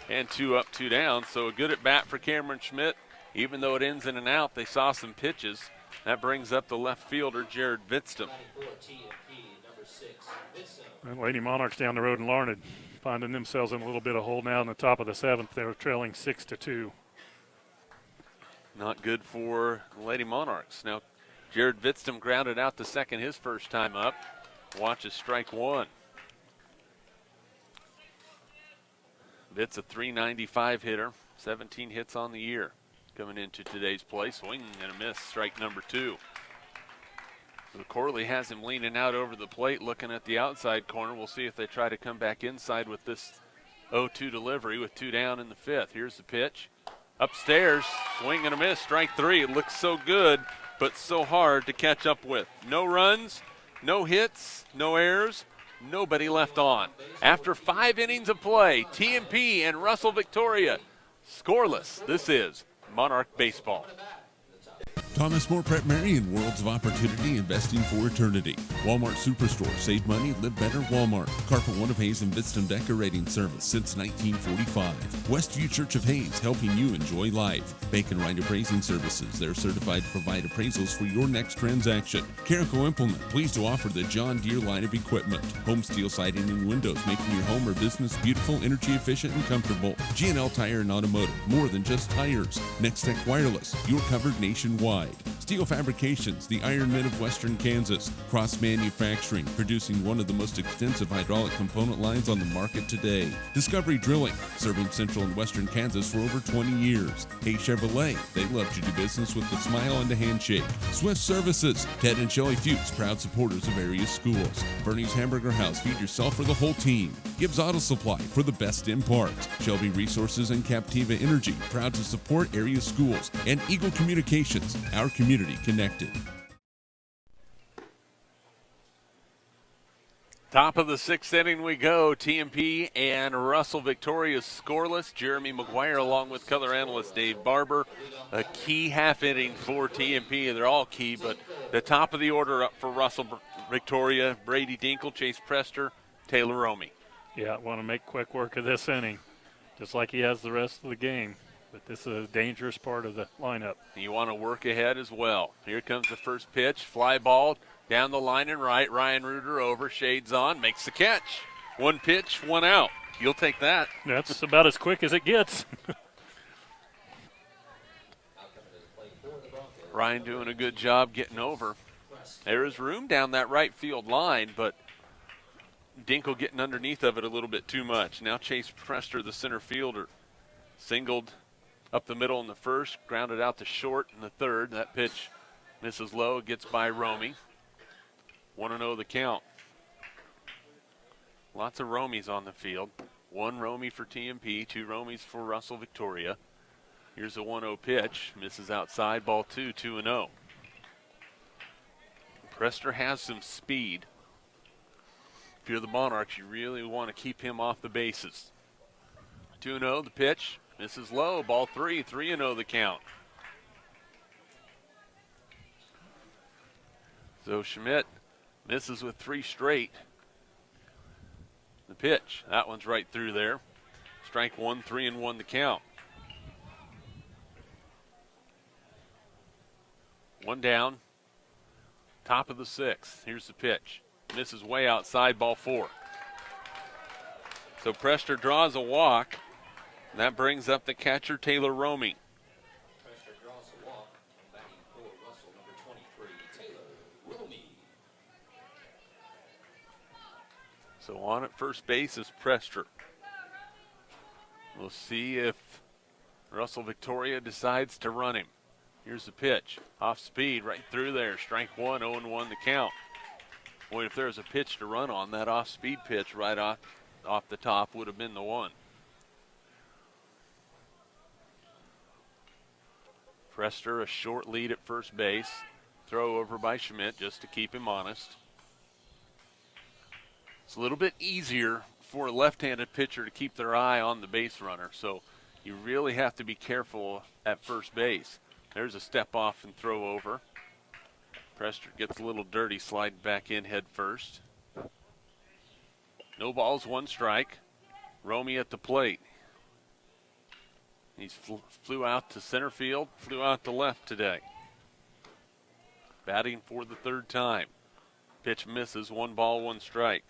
And 2 up, 2 down. So a good at bat for Cameron Schmidt. Even though it ends in and out, they saw some pitches. That brings up the left fielder, Jared Vidston. 94 TMP, number 6, Vitso. And Lady Monarchs down the road in Larned finding themselves in a little bit of hole now in the top of the 7th. They were trailing 6-2. Not good for Lady Monarchs. Now, Jared Vitstum grounded out the second his first time up. Watches strike one. Vit's a .395 hitter, 17 hits on the year. Coming into today's play, swing and a miss, strike number 2. So Corley has him leaning out over the plate, looking at the outside corner. We'll see if they try to come back inside with this 0-2 delivery with 2 down in the 5th. Here's the pitch. Upstairs, swing and a miss, strike 3. It looks so good, but so hard to catch up with. No runs, no hits, no errors, nobody left on. After 5 innings of play, TMP and Russell Victoria scoreless. This is Monarch Baseball. Thomas More Prep Marion, Worlds of Opportunity, Investing for Eternity. Walmart Superstore, save money, live better, Walmart. Carpet One of Hayes and Vitston Decorating Service since 1945. Westview Church of Hayes, helping you enjoy life. Bacon Right Appraising Services, they're certified to provide appraisals for your next transaction. Carico Implement, pleased to offer the John Deere line of equipment. Home steel siding and windows, making your home or business beautiful, energy efficient, and comfortable. G&L Tire and Automotive, more than just tires. Next Tech Wireless, you're covered nationwide. Steel Fabrications, the Iron Men of Western Kansas. Cross Manufacturing, producing one of the most extensive hydraulic component lines on the market today. Discovery Drilling, serving Central and Western Kansas for over 20 years. Hay Chevrolet, they love to do business with a smile and a handshake. Swift Services, Ted and Shelley Fuchs, proud supporters of various schools. Bernie's Hamburger House, feed yourself or the whole team. Gibbs Auto Supply, for the best in parts. Shelby Resources and Captiva Energy, proud to support area schools. And Eagle Communications, our community connected. Top of the 6th inning we go. TMP and Russell Victoria scoreless. Jeremy McGuire along with color analyst Dave Barber. A key half inning for TMP. They're all key, but the top of the order up for Russell Victoria, Brady Dinkle, Chase Prester, Taylor Romey. Yeah, want to make quick work of this inning, just like he has the rest of the game. But this is a dangerous part of the lineup. You want to work ahead as well. Here comes the first pitch. Fly ball down the line and right. Ryan Reuter over, shades on, makes the catch. 1 pitch, 1 out. You'll take that. That's about as quick as it gets. Ryan doing a good job getting over. There is room down that right field line, but Dinkle getting underneath of it a little bit too much. Now Chase Prester, the center fielder, singled up the middle in the first, grounded out to short in the third. That pitch misses low, gets by Romey. 1-0 the count. Lots of Romeys on the field. 1 Romey for TMP, 2 Romeys for Russell Victoria. Here's a 1-0 pitch, misses outside, ball 2, 2-0. Prester has some speed. If you're the Monarchs, you really want to keep him off the bases. 2-0 the pitch. Misses low, ball 3, 3-0 the count. So Schmidt misses with 3 straight. The pitch, that one's right through there. Strike 1, 3-1 the count. 1 down, top of the 6th. Here's the pitch. Misses way outside, ball 4. So Prester draws a walk. That brings up the catcher, Taylor Romey. Prester draws a walk. And batting for Russell, number 23, Taylor Romey. So on at first base is Prester. We'll see if Russell Victoria decides to run him. Here's the pitch. Off speed, right through there. Strike 1, 0-1 the count. Boy, if there was a pitch to run on, that off-speed pitch right off the top would have been the one. Prester, a short lead at first base. Throw over by Schmidt just to keep him honest. It's a little bit easier for a left-handed pitcher to keep their eye on the base runner, so you really have to be careful at first base. There's a step off and throw over. Prester gets a little dirty, sliding back in head first. No balls, 1 strike. Romey at the plate. He flew out to center field, flew out to left today. Batting for the 3rd time. Pitch misses, 1 ball, 1 strike.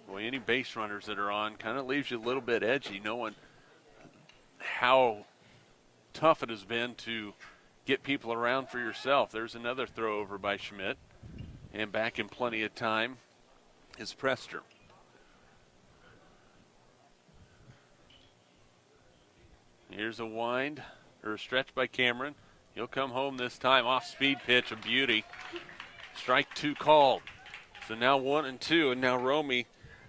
Boy, any base runners that are on kind of leaves you a little bit edgy, knowing how tough it has been to get people around for yourself. There's another throw over by Schmidt. And back in plenty of time is Prester. Here's a wind, or a stretch by Cameron. He'll come home this time. Off-speed pitch, a beauty. Strike 2 called. So now 1-2, and now Romy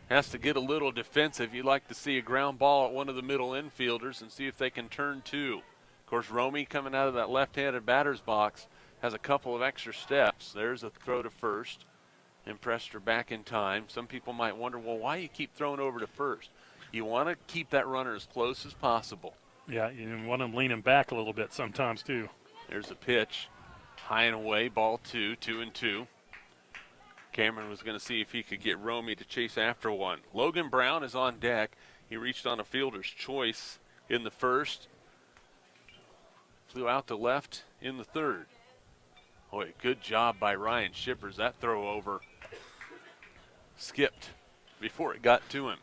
has to get a little defensive. You'd like to see a ground ball at one of the middle infielders and see if they can turn 2. Of course, Romy coming out of that left-handed batter's box has a couple of extra steps. There's a throw to first, and Prester back in time. Some people might wonder, well, why you keep throwing over to first? You want to keep that runner as close as possible. Yeah, you want them leaning back a little bit sometimes too. There's a pitch, high and away, ball 2, 2-2. Cameron was going to see if he could get Romy to chase after one. Logan Brown is on deck. He reached on a fielder's choice in the first. Flew out to left in the third. Boy, good job by Ryan Shippers. That throw over skipped before it got to him.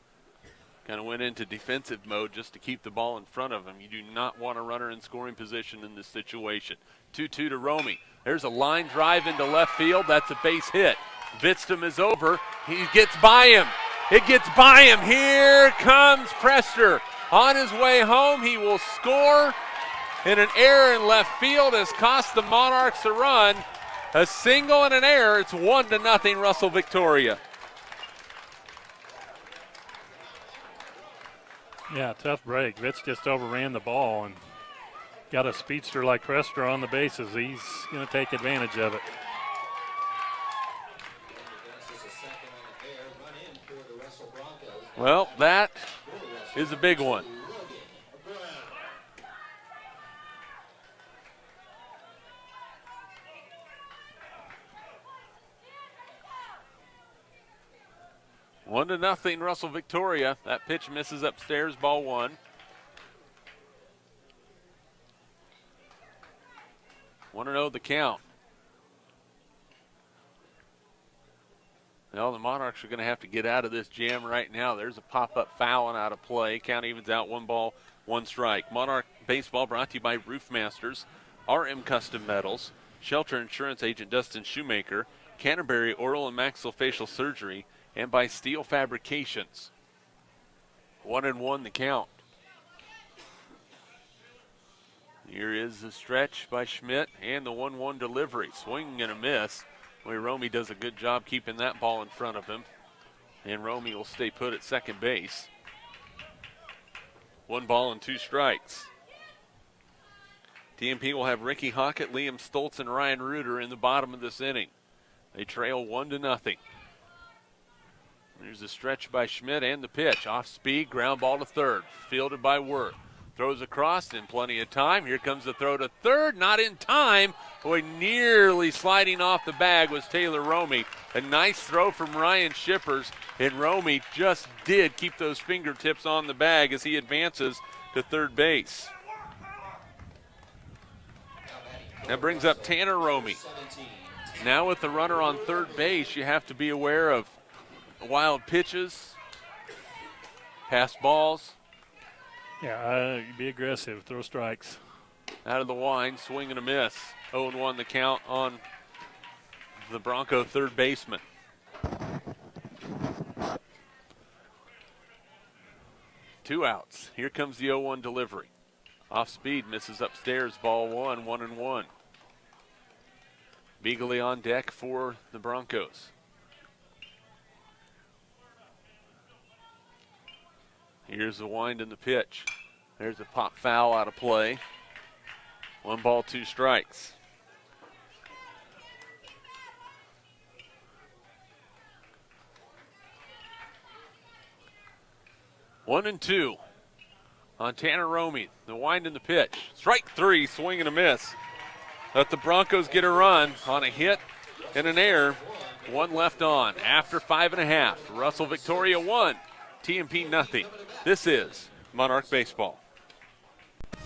Kind of went into defensive mode just to keep the ball in front of him. You do not want a runner in scoring position in this situation. 2-2 to Romy. There's a line drive into left field. That's a base hit. Vidstum is over. He gets by him. It gets by him. Here comes Prester. On his way home, he will score. And an error in left field has cost the Monarchs a run. A single and an error. It's 1-0 Russell Victoria. Yeah, tough break. Vitz just overran the ball and got a speedster like Prester on the bases. He's going to take advantage of it. Well, that is a big one. One to nothing, Russell Victoria. That pitch misses upstairs, ball 1. 1-0 the count. Well, the Monarchs are going to have to get out of this jam right now. There's a pop-up foul and out of play. Count evens out, 1 ball, 1 strike. Monarch Baseball brought to you by Roof Masters, RM Custom Metals, Shelter Insurance Agent Dustin Shoemaker, Canterbury Oral and Maxillofacial Surgery, and by Steel Fabrications. 1-1 the count. Here is the stretch by Schmidt and the 1-1 delivery. Swing and a miss. Boy, Romy does a good job keeping that ball in front of him. And Romy will stay put at second base. 1 ball and 2 strikes. TMP will have Ricky Hockett, Liam Stoltz, and Ryan Reuter in the bottom of this inning. They trail 1-0. There's a stretch by Schmidt and the pitch. Off speed, ground ball to third. Fielded by Wirth. Throws across in plenty of time. Here comes the throw to third. Not in time. Boy, nearly sliding off the bag was Taylor Romy. A nice throw from Ryan Shippers. And Romy just did keep those fingertips on the bag as he advances to third base. That brings up Tanner Romy. Now with the runner on third base, you have to be aware of wild pitches, pass balls. Yeah, be aggressive, throw strikes. Out of the wind, swing and a miss. 0-1 the count on the Bronco third baseman. Two outs. Here comes the 0-1 delivery. Off speed, misses upstairs, ball 1, 1-1. Beagley on deck for the Broncos. Here's the wind and the pitch. There's a pop foul out of play. 1 ball, 2 strikes. One and 2 on Tanner Romy. The wind and the pitch. Strike 3, swing and a miss. Let the Broncos get a run on a hit and an error. 1 left on after 5.5. Russell Victoria 1, TMP nothing. This is Monarch Baseball.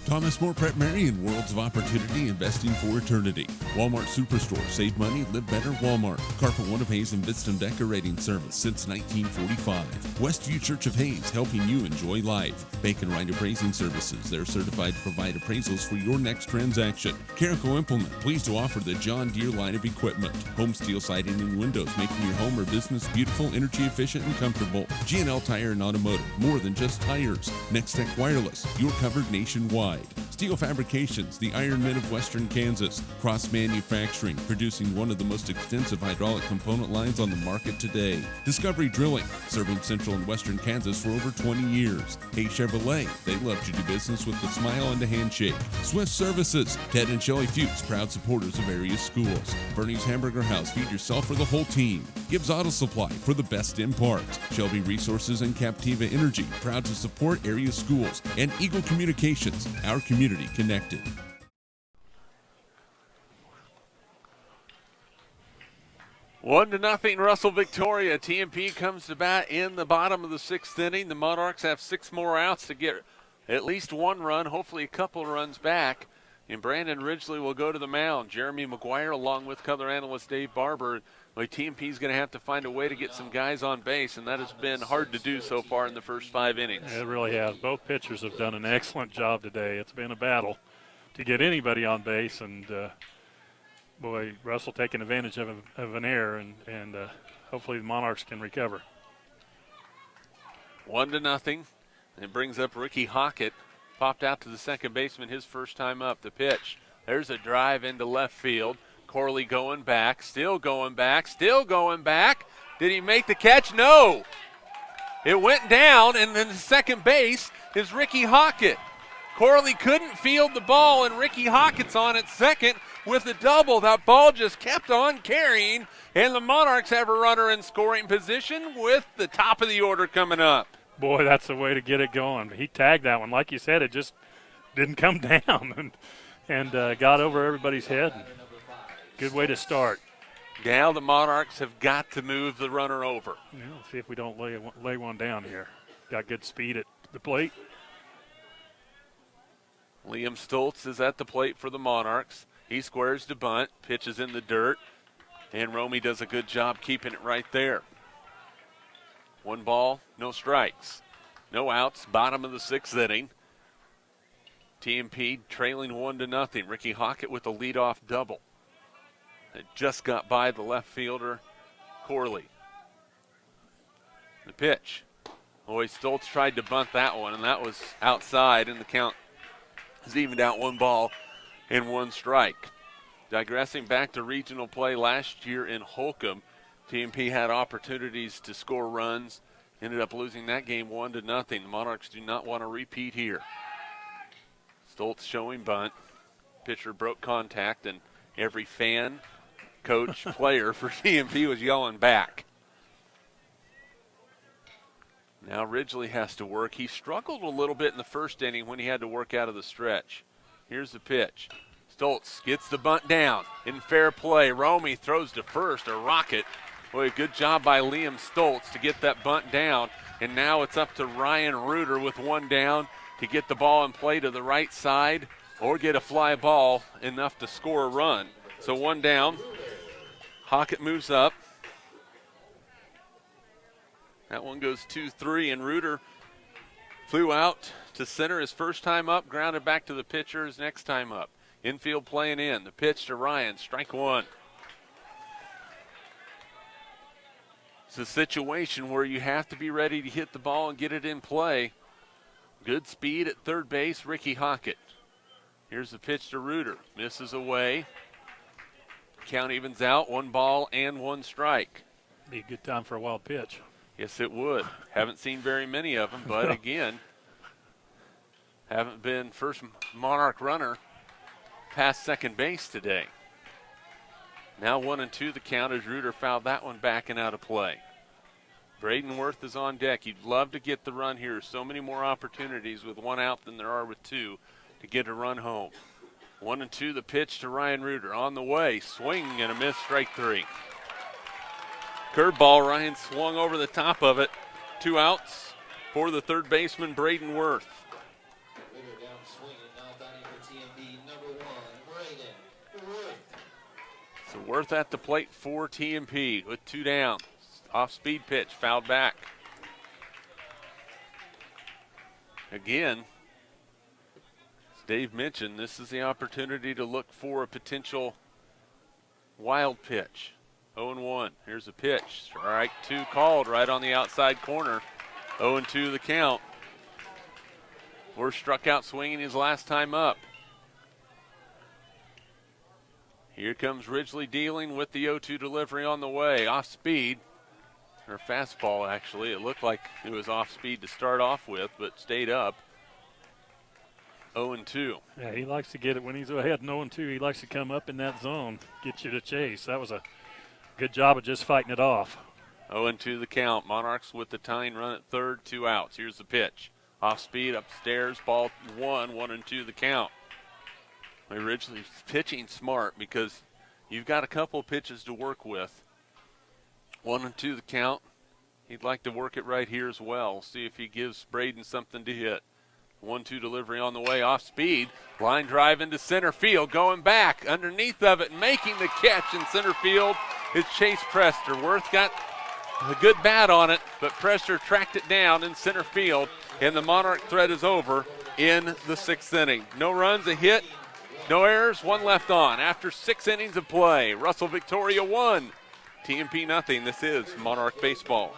Thomas More Prep Marion, worlds of opportunity, investing for eternity. Walmart Superstore, save money, live better, Walmart. Carpet One of Hayes and Bitston Decorating Service since 1945. Westview Church of Hayes, helping you enjoy life. Bacon Right Appraising Services, they're certified to provide appraisals for your next transaction. Carico Implement, pleased to offer the John Deere line of equipment. Home steel siding and windows, making your home or business beautiful, energy efficient, and comfortable. G&L Tire and Automotive, more than just tires. Next Tech Wireless, you're covered nationwide. Steel Fabrications, the Iron Men of Western Kansas. Cross Manufacturing, producing one of the most extensive hydraulic component lines on the market today. Discovery Drilling, serving Central and Western Kansas for over 20 years. Hay Chevrolet, they love to do business with a smile and a handshake. Swift Services, Ted and Shelley Fuchs, proud supporters of various schools. Bernie's Hamburger House, feed yourself or the whole team. Gibbs Auto Supply, for the best in parts. Shelby Resources and Captiva Energy, proud to support area schools. And Eagle Communications, our community connected. 1-0 Russell Victoria. TMP comes to bat in the bottom of the 6th inning. The Monarchs have 6 more outs to get at least 1 run, hopefully a couple runs back. And Brandon Ridgely will go to the mound. Jeremy McGuire along with color analyst Dave Barber. Well, TMP is going to have to find a way to get some guys on base, and that has been hard to do so far in the first 5 innings. It really has. Both pitchers have done an excellent job today. It's been a battle to get anybody on base, and boy, Russell taking advantage of an error, and hopefully the Monarchs can recover. 1-0. It brings up Ricky Hockett. Popped out to the second baseman his first time up. The pitch. There's a drive into left field. Corley going back, still going back, still going back. Did he make the catch? No. It went down, and then the second base is Ricky Hockett. Corley couldn't field the ball, and Ricky Hockett's on at second with a double. That ball just kept on carrying, and the Monarchs have a runner in scoring position with the top of the order coming up. Boy, that's the way to get it going. He tagged that one. Like you said, it just didn't come down and got over everybody's head. Good way to start. Now the Monarchs have got to move the runner over. Yeah, let's see if we don't lay one down here. Got good speed at the plate. Liam Stoltz is at the plate for the Monarchs. He squares to bunt, pitches in the dirt, and Romy does a good job keeping it right there. 1 ball, no strikes. No outs, bottom of the 6th inning. TMP trailing 1-0. Ricky Hockett with a leadoff double. It just got by the left fielder, Corley. The pitch. Boy, Stoltz tried to bunt that one, and that was outside, and the count is evened out 1 ball and 1 strike. Digressing back to regional play last year in Holcomb, TMP had opportunities to score runs, ended up losing that game 1-0. The Monarchs do not want to repeat here. Stoltz showing bunt. Pitcher broke contact, and every fan, coach, player for TMP was yelling back. Now Ridgely has to work. He struggled a little bit in the first inning when he had to work out of the stretch. Here's the pitch. Stoltz gets the bunt down in fair play. Romy throws to first, a rocket. Boy, good job by Liam Stoltz to get that bunt down. And now it's up to Ryan Reuter with 1 down to get the ball in play to the right side or get a fly ball enough to score a run. So 1 down. Hockett moves up. That one goes 2-3, and Reuter flew out to center his first time up, grounded back to the pitcher his next time up. Infield playing in. The pitch to Ryan, strike 1. It's a situation where you have to be ready to hit the ball and get it in play. Good speed at third base, Ricky Hockett. Here's the pitch to Reuter. Misses away. Count evens out, 1 ball and 1 strike. Be a good time for a wild pitch. Yes, it would. Haven't seen very many of them, but again, haven't been first Monarch runner past second base today. Now 1-2 the count as Reuter fouled that one back and out of play. Braden Worth is on deck. You'd love to get the run here. So many more opportunities with 1 out than there are with 2 to get a run home. 1-2 the pitch to Ryan Reuter. On the way, swing and a miss, strike 3. Curveball, Ryan swung over the top of it. 2 outs for the third baseman, Braden Worth. So Worth at the plate for TMP with 2 down. Off-speed pitch, fouled back. Again, as Dave mentioned, this is the opportunity to look for a potential wild pitch. 0-1. Here's a pitch. Strike 2 called right on the outside corner. 0-2 the count. Worth struck out swinging his last time up. Here comes Ridgely dealing with the 0-2 delivery on the way. Off speed. Or fastball, actually. It looked like it was off speed to start off with, but stayed up. 0-2. Yeah, he likes to get it when he's ahead 0-2. He likes to come up in that zone, get you to chase. That was a good job of just fighting it off. 0-2 the count. Monarchs with the tying run at third, 2 outs. Here's the pitch. Off speed, upstairs, ball 1-2 the count. Ridgely's pitching smart because you've got a couple of pitches to work with. 1-2 the count. He'd like to work it right here as well. See if he gives Braden something to hit. 1-2 delivery on the way, off speed. Line drive into center field, going back underneath of it, making the catch in center field is Chase Prester. Worth got a good bat on it, but Prester tracked it down in center field, and the Monarch threat is over in the 6th inning. No runs, a hit, no errors, 1 left on. After 6 innings of play, Russell Victoria 1, TMP nothing. This is Monarch Baseball.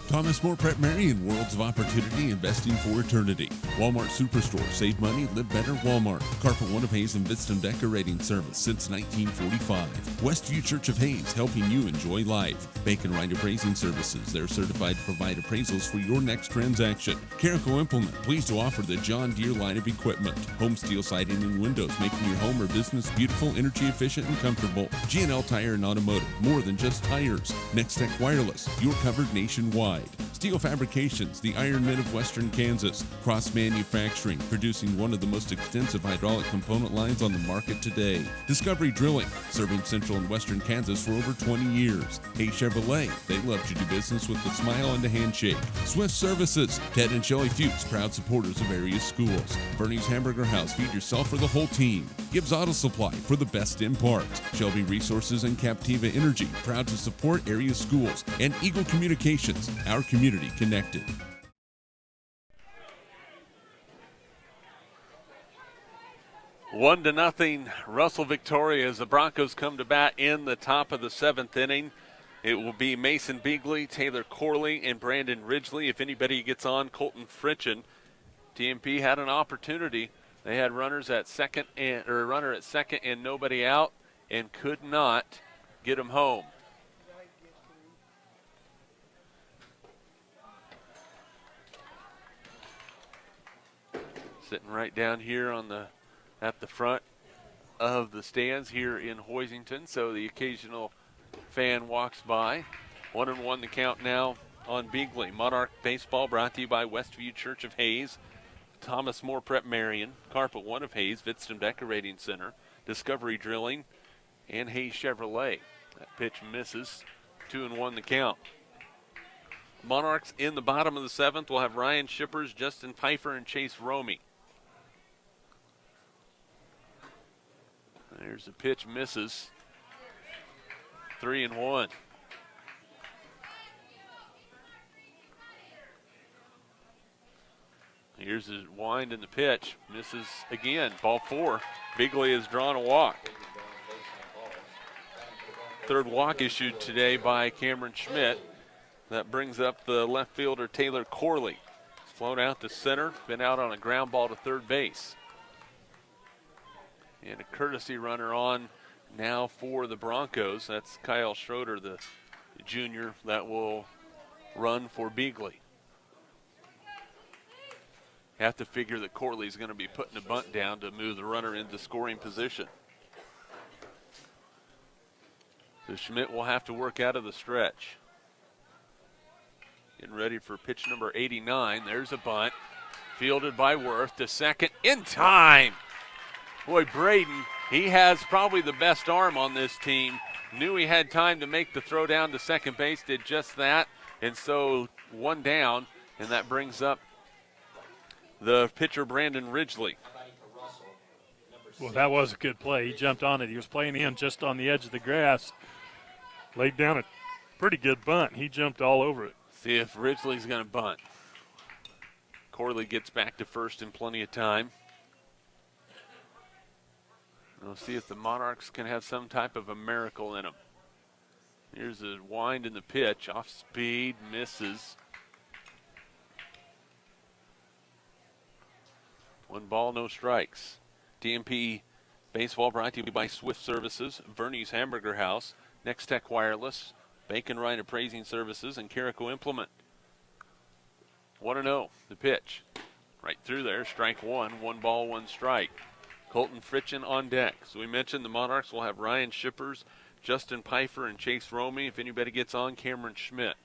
Thomas More Prep Marion, worlds of opportunity, investing for eternity. Walmart Superstore, save money, live better, Walmart. Carpet One of Hayes and Vistam Decorating Service since 1945. Westview Church of Hayes, helping you enjoy life. Bacon Right Appraising Services, they're certified to provide appraisals for your next transaction. Carico Implement, pleased to offer the John Deere line of equipment. Home steel siding and windows, making your home or business beautiful, energy efficient, and comfortable. G&L Tire and Automotive, more than just tires. Next Tech Wireless, you're covered nationwide. Steel Fabrications, the Iron Men of Western Kansas. Cross Manufacturing, producing one of the most extensive hydraulic component lines on the market today. Discovery Drilling, serving central and western Kansas for over 20 years. Hey Chevrolet, they love to do business with a smile and a handshake. Swift Services, Ted and Shelley Fuchs, proud supporters of area schools. Bernie's Hamburger House, feed yourself or the whole team. Gibbs Auto Supply, for the best in parts. Shelby Resources and Captiva Energy, proud to support area schools. And Eagle Communications, our community connected. One to nothing, Russell Victoria as the Broncos come to bat in the top of the 7th inning. It will be Mason Beagley, Taylor Corley, and Brandon Ridgely. If anybody gets on, Colton Fritchen. TMP had an opportunity. They had runners at second and or a runner at second and nobody out, and could not get him home. Sitting right down here on at the front of the stands here in Hoisington, so the occasional fan walks by. 1-1 the count now on Beagley. Monarch Baseball brought to you by Westview Church of Hayes, Thomas More Prep Marion, Carpet One of Hayes, Vistam Decorating Center, Discovery Drilling, and Hayes Chevrolet. That pitch misses. 2-1 the count. Monarchs in the bottom of the 7th will have Ryan Shippers, Justin Pfeiffer, and Chase Romey. There's a pitch, misses. 3-1. Here's his wind in the pitch. Misses again. Ball 4. Beagley has drawn a walk. 3rd walk issued today by Cameron Schmidt. That brings up the left fielder Taylor Corley. He's flown out to center, been out on a ground ball to 3rd base. And a courtesy runner on now for the Broncos. That's Kyle Schroeder, the junior, that will run for Beagley. Have to figure that Corley's going to be putting a bunt down to move the runner into scoring position. So Schmidt will have to work out of the stretch. Getting ready for pitch number 89. There's a bunt. Fielded by Worth to second in time. Boy, Braden, he has probably the best arm on this team. Knew he had time to make the throw down to second base, did just that. And so 1 down, and that brings up the pitcher Brandon Ridgely. Well, that was a good play. He jumped on it. He was playing in just on the edge of the grass, laid down a pretty good bunt. He jumped all over it. See if Ridgely's going to bunt. Corley gets back to first in plenty of time. We'll see if the Monarchs can have some type of a miracle in them. Here's a wind in the pitch. Off speed, misses. 1 ball, no strikes. TMP Baseball brought to you by Swift Services, Verney's Hamburger House, Next Tech Wireless, Bacon Ryan Appraising Services, and Carico Implement. 1-0, the pitch. Right through there, strike one. 1 ball, 1 strike. Colton Fritchen on deck. So we mentioned the Monarchs will have Ryan Shippers, Justin Pfeiffer, and Chase Romey. If anybody gets on, Cameron Schmidt.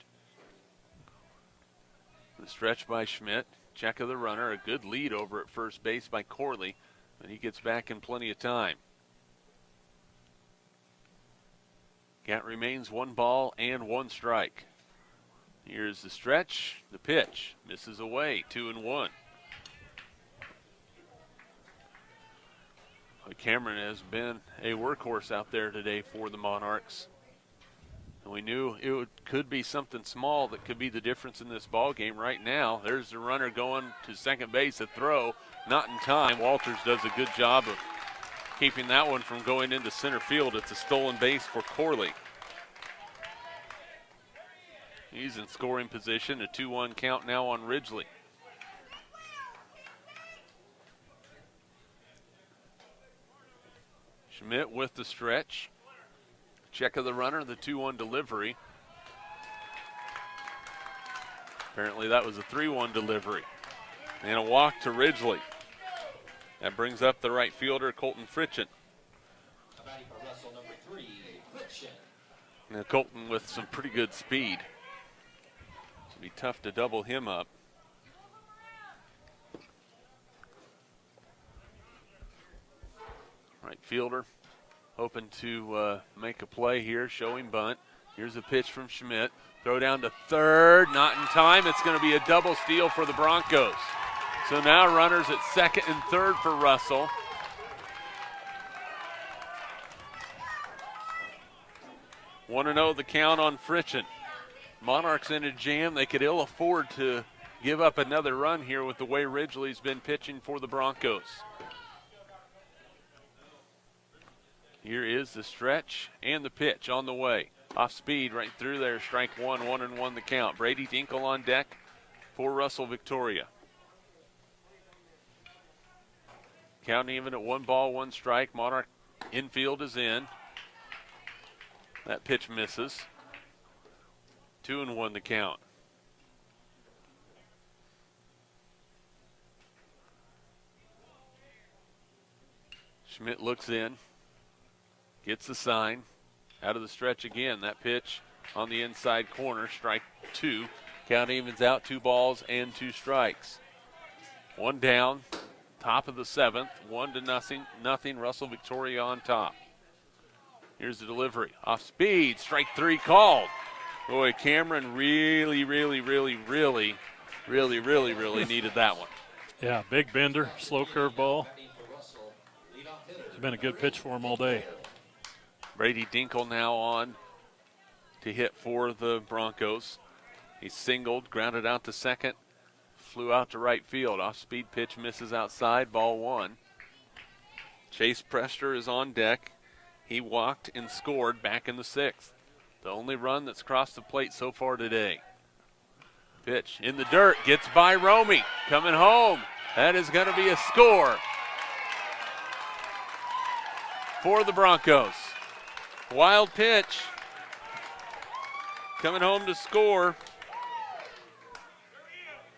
The stretch by Schmidt. Check of the runner. A good lead over at first base by Corley, but he gets back in plenty of time. Count remains 1 ball and 1 strike. Here's the stretch. The pitch misses away. 2-1. Cameron has been a workhorse out there today for the Monarchs. And we knew could be something small that could be the difference in this ball game right now. There's the runner going to second base, a throw, not in time. Walters does a good job of keeping that one from going into center field. It's a stolen base for Corley. He's in scoring position, a 2-1 count now on Ridgely. Schmidt with the stretch. Check of the runner, the 2-1 delivery. Apparently that was a 3-1 delivery. And a walk to Ridgely. That brings up the right fielder, Colton Fritchen. Now Colton with some pretty good speed. It'll be tough to double him up. Right fielder hoping to make a play here, showing bunt. Here's a pitch from Schmidt. Throw down to third, not in time. It's going to be a double steal for the Broncos. So now runners at second and third for Russell. Want to know the count on Fritchen. Monarchs in a jam. They could ill afford to give up another run here with the way Ridgely's been pitching for the Broncos. Here is the stretch and the pitch on the way. Off speed right through there, strike one, 1-1 the count. Brady Dinkle on deck for Russell Victoria. Count even at 1 ball, 1 strike. Monarch infield is in. That pitch misses. 2-1 the count. Schmidt looks in. Gets the sign. Out of the stretch again. That pitch on the inside corner. Strike 2. Count evens out. 2 balls and 2 strikes. 1 down. Top of the 7th. 1-0. Russell Victoria on top. Here's the delivery. Off speed. Strike 3 called. Boy, Cameron really needed that one. Yeah, big bender. Slow curve ball. It's been a good pitch for him all day. Brady Dinkle now on to hit for the Broncos. He singled, grounded out to second, flew out to right field. Off-speed pitch misses outside, ball 1. Chase Prester is on deck. He walked and scored back in the 6th. The only run that's crossed the plate so far today. Pitch in the dirt, gets by Romey, coming home. That is going to be a score for the Broncos. Wild pitch. Coming home to score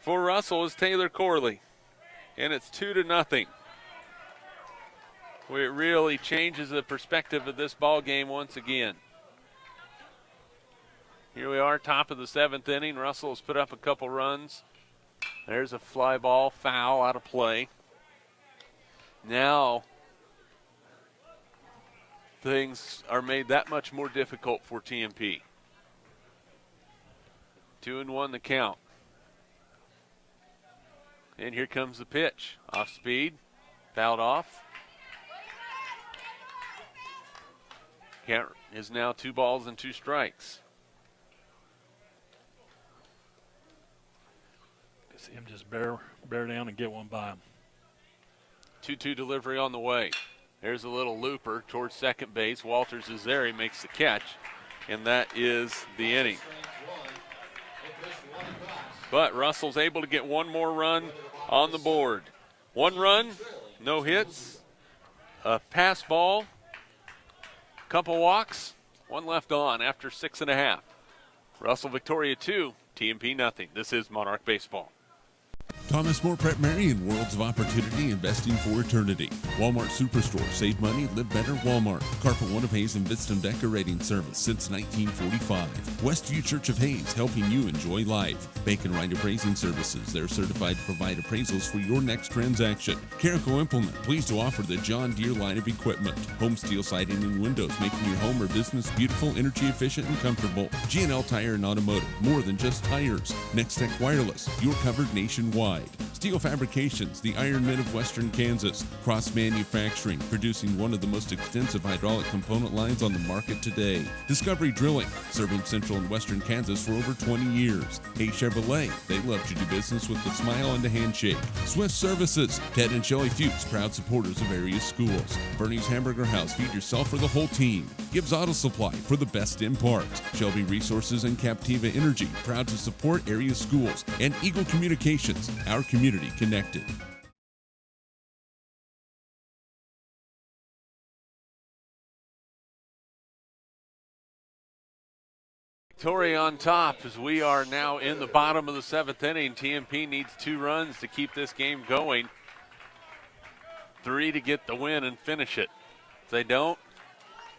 for Russell is Taylor Corley. And it's 2-0. Where it really changes the perspective of this ball game once again. Here we are, top of the 7th inning. Russell has put up a couple runs. There's a fly ball, foul, out of play. Now things are made that much more difficult for TMP. 2-1 the count. And here comes the pitch. Off speed, fouled off. Count is now 2 balls and 2 strikes. See him just bear down and get one by him. 2-2 delivery on the way. There's a little looper towards second base. Walters is there. He makes the catch, and that is the inning. But Russell's able to get one more run on the board. 1 run, no hits, a pass ball, couple walks, 1 left on after 6.5. Russell Victoria 2, TMP nothing. This is Monarch Baseball. Thomas More Prep Marion, worlds of opportunity, investing for eternity. Walmart Superstore, save money, live better, Walmart. Carpet One of Hayes and Vitstum Decorating Service since 1945. Westview Church of Hayes, helping you enjoy life. Bacon Wright Appraising Services, they're certified to provide appraisals for your next transaction. Carico Implement, pleased to offer the John Deere line of equipment. Home steel siding and windows, making your home or business beautiful, energy efficient, and comfortable. G&L Tire and Automotive, more than just tires. Next Tech Wireless, you're covered nationwide. Steel Fabrications, the Iron Men of Western Kansas. Cross Manufacturing, producing one of the most extensive hydraulic component lines on the market today. Discovery Drilling, serving Central and Western Kansas for over 20 years. Hey Chevrolet, they love to do business with a smile and a handshake. Swift Services, Ted and Shelley Fuchs, proud supporters of area schools. Bernie's Hamburger House, feed yourself or the whole team. Gibbs Auto Supply, for the best in parts. Shelby Resources and Captiva Energy, proud to support area schools. And Eagle Communications, our community connected. Victoria on top as we are now in the bottom of the 7th inning. TMP needs 2 runs to keep this game going. 3 to get the win and finish it. If they don't,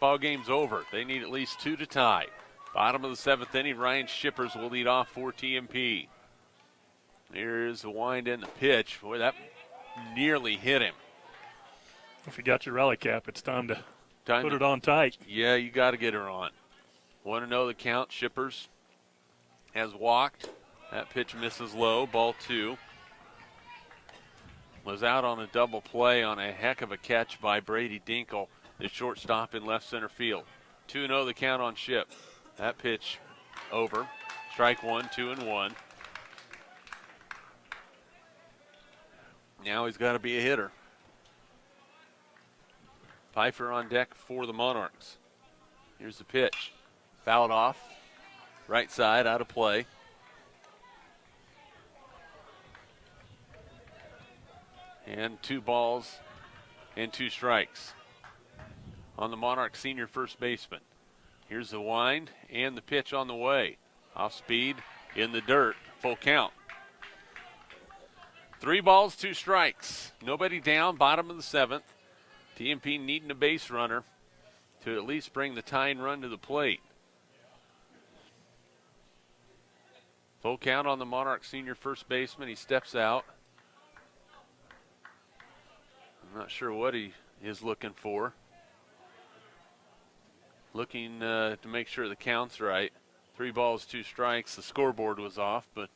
ball game's over. They need at least 2 to tie. Bottom of the 7th inning, Ryan Shippers will lead off for TMP. Here's the wind and the pitch. Boy, that nearly hit him. If you got your rally cap, it's time to put to, it on tight. Yeah, you got to get her on. Want to know the count? Shippers has walked. That pitch misses low. Ball 2. Was out on a double play on a heck of a catch by Brady Dinkle, the shortstop in left center field. 2-0 the count on Ship. That pitch over. Strike 1, 2-1. Now he's got to be a hitter. Pfeiffer on deck for the Monarchs. Here's the pitch. Fouled off. Right side, out of play. And 2 balls and 2 strikes on the Monarch senior first baseman. Here's the wind and the pitch on the way. Off speed, in the dirt, full count. 3 balls, 2 strikes. Nobody down, bottom of the 7th. TMP needing a base runner to at least bring the tying run to the plate. Full count on the Monarch senior first baseman. He steps out. I'm not sure what he is looking for. Looking to make sure the count's right. 3 balls, 2 strikes. The scoreboard was off, but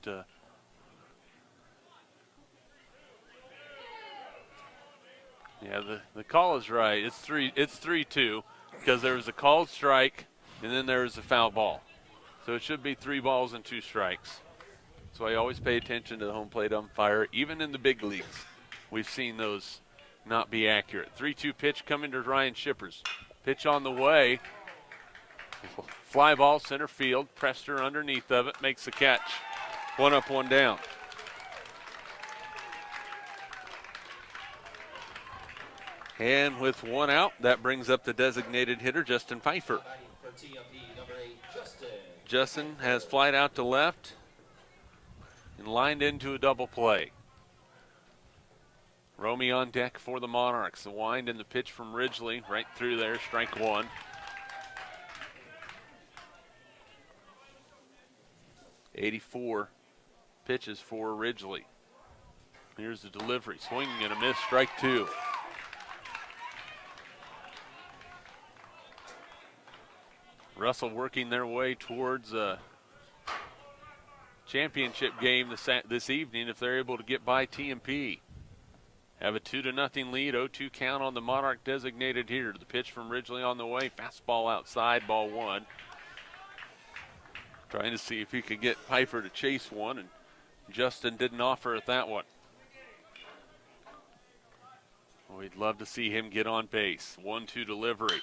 yeah, the call is right. It's 3-2 because there was a called strike and then there was a foul ball. So it should be 3 balls and 2 strikes. So I always pay attention to the home plate umpire. Even in the big leagues, we've seen those not be accurate. 3-2 pitch coming to Ryan Shippers. Pitch on the way. Fly ball center field. Prester underneath of it makes the catch. 1 up, 1 down. And with 1 out, that brings up the designated hitter, Justin Pfeiffer. Justin has flied out to left and lined into a double play. Romy on deck for the Monarchs. The wind and the pitch from Ridgely right through there, strike 1. .84 pitches for Ridgely. Here's the delivery, swinging and a miss, strike 2. Russell working their way towards a championship game this evening if they're able to get by TMP. have a 2-0 lead. 0-2 count on the Monarch designated here. The pitch from Ridgely on the way. Fastball outside, ball one. Trying to see if he could get Piper to chase one, and Justin didn't offer at that one. We'd love to see him get on base. 1-2 delivery.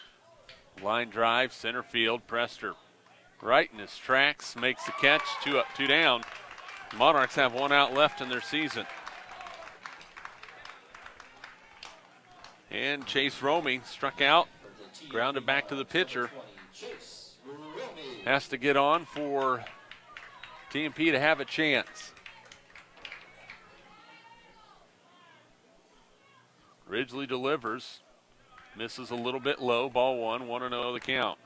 Line drive, center field. Prester right in his tracks, makes the catch. 2 up, 2 down. Monarchs have 1 out left in their season. And Chase Romey struck out, grounded back to the pitcher. Has to get on for TMP to have a chance. Ridgely delivers, misses a little bit low, ball one, 1-0 the count.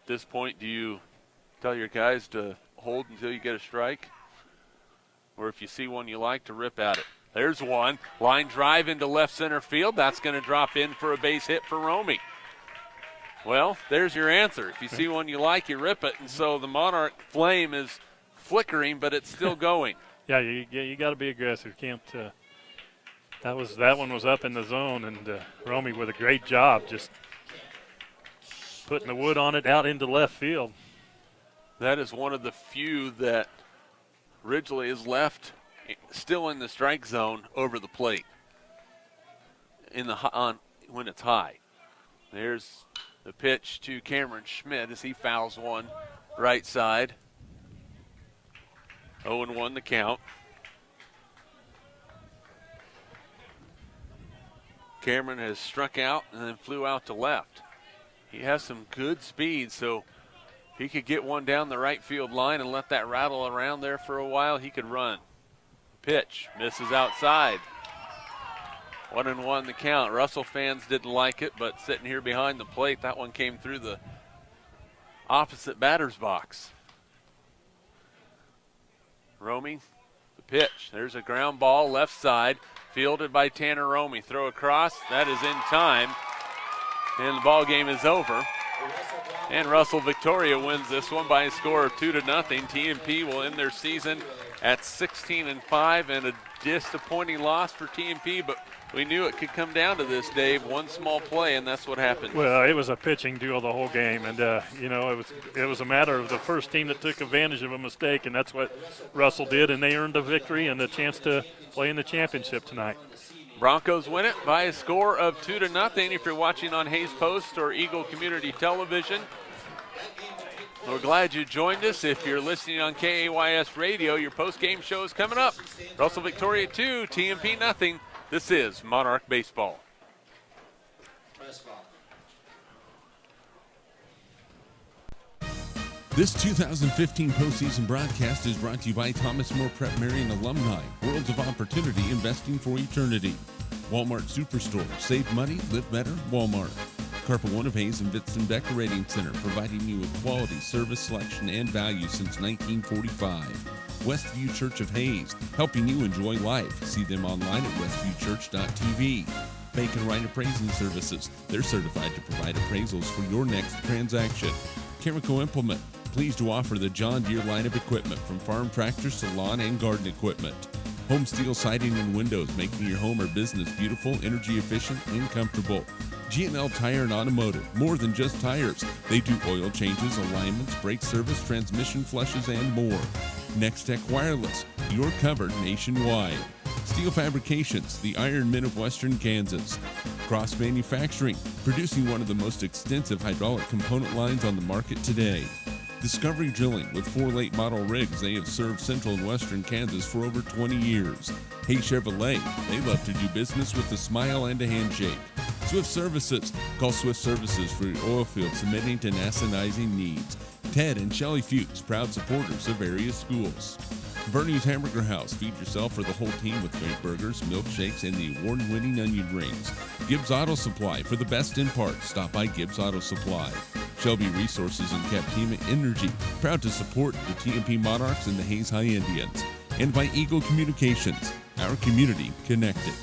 At this point, do you tell your guys to hold until you get a strike? Or if you see one you like, to rip at it? There's one. Line drive into left center field. That's going to drop in for a base hit for Romey. Well, there's your answer. If you see one you like, you rip it. And so the Monarch flame is flickering, but it's still going. Yeah, you got to be aggressive. Can't. That one was up in the zone, and Romey with a great job, just putting the wood on it out into left field. That is one of the few that Ridgely is left still in the strike zone over the plate when it's high. There's the pitch to Cameron Schmidt as he fouls one right side. 0-1 the count. Cameron has struck out and then flew out to left. He has some good speed, so he could get one down the right field line and let that rattle around there for a while. He could run. Pitch misses outside. 1-1 the count. Russell fans didn't like it, but sitting here behind the plate, that one came through the opposite batter's box. Romey, the pitch. There's a ground ball left side, fielded by Tanner Romey. Throw across. That is in time, and the ball game is over. And Russell Victoria wins this one by a score of 2-0. TMP will end their season at 16-5, and a disappointing loss for TMP, but we knew it could come down to this, Dave. One small play, and that's what happened. Well, it was a pitching duel the whole game, and it was a matter of the first team that took advantage of a mistake, and that's what Russell did, and they earned a victory and a chance to play in the championship tonight. Broncos win it by a score of 2-0. If you're watching on Hayes Post or Eagle Community Television, we're glad you joined us. If you're listening on KAYS Radio, your post-game show is coming up. Russell Victoria 2, TMP nothing. This is Monarch Baseball. This 2015 postseason broadcast is brought to you by Thomas More Prep Marion Alumni, Worlds of Opportunity, Investing for Eternity. Walmart Superstore, save money, live better, Walmart. Carpet One of Hayes and Vitson Decorating Center, providing you with quality, service, selection, and value since 1945. Westview Church of Hayes, helping you enjoy life. See them online at westviewchurch.tv. Bacon Wright Appraising Services, they're certified to provide appraisals for your next transaction. Chemical Implement, pleased to offer the John Deere line of equipment, from farm tractors to lawn and garden equipment. Home Steel Siding and Windows, making your home or business beautiful, energy efficient, and comfortable. G&L Tire and Automotive, more than just tires. They do oil changes, alignments, brake service, transmission flushes, and more. Next-Tech Wireless, you're covered nationwide. Steel Fabrications, the Iron Men of Western Kansas. Cross Manufacturing, producing one of the most extensive hydraulic component lines on the market today. Discovery Drilling, with 4 late model rigs, they have served central and western Kansas for over 20 years. Hey Chevrolet, they love to do business with a smile and a handshake. Swift Services, call Swift Services for your oil field cementing and acidizing needs. Ted and Shelley Fuchs, proud supporters of various schools. Bernie's Hamburger House, feed yourself or the whole team with great burgers, milkshakes, and the award-winning onion rings. Gibbs Auto Supply, for the best in parts, stop by Gibbs Auto Supply. Shelby Resources and Captima Energy, proud to support the TMP Monarchs and the Hayes High Indians. And by Eagle Communications, our community connected.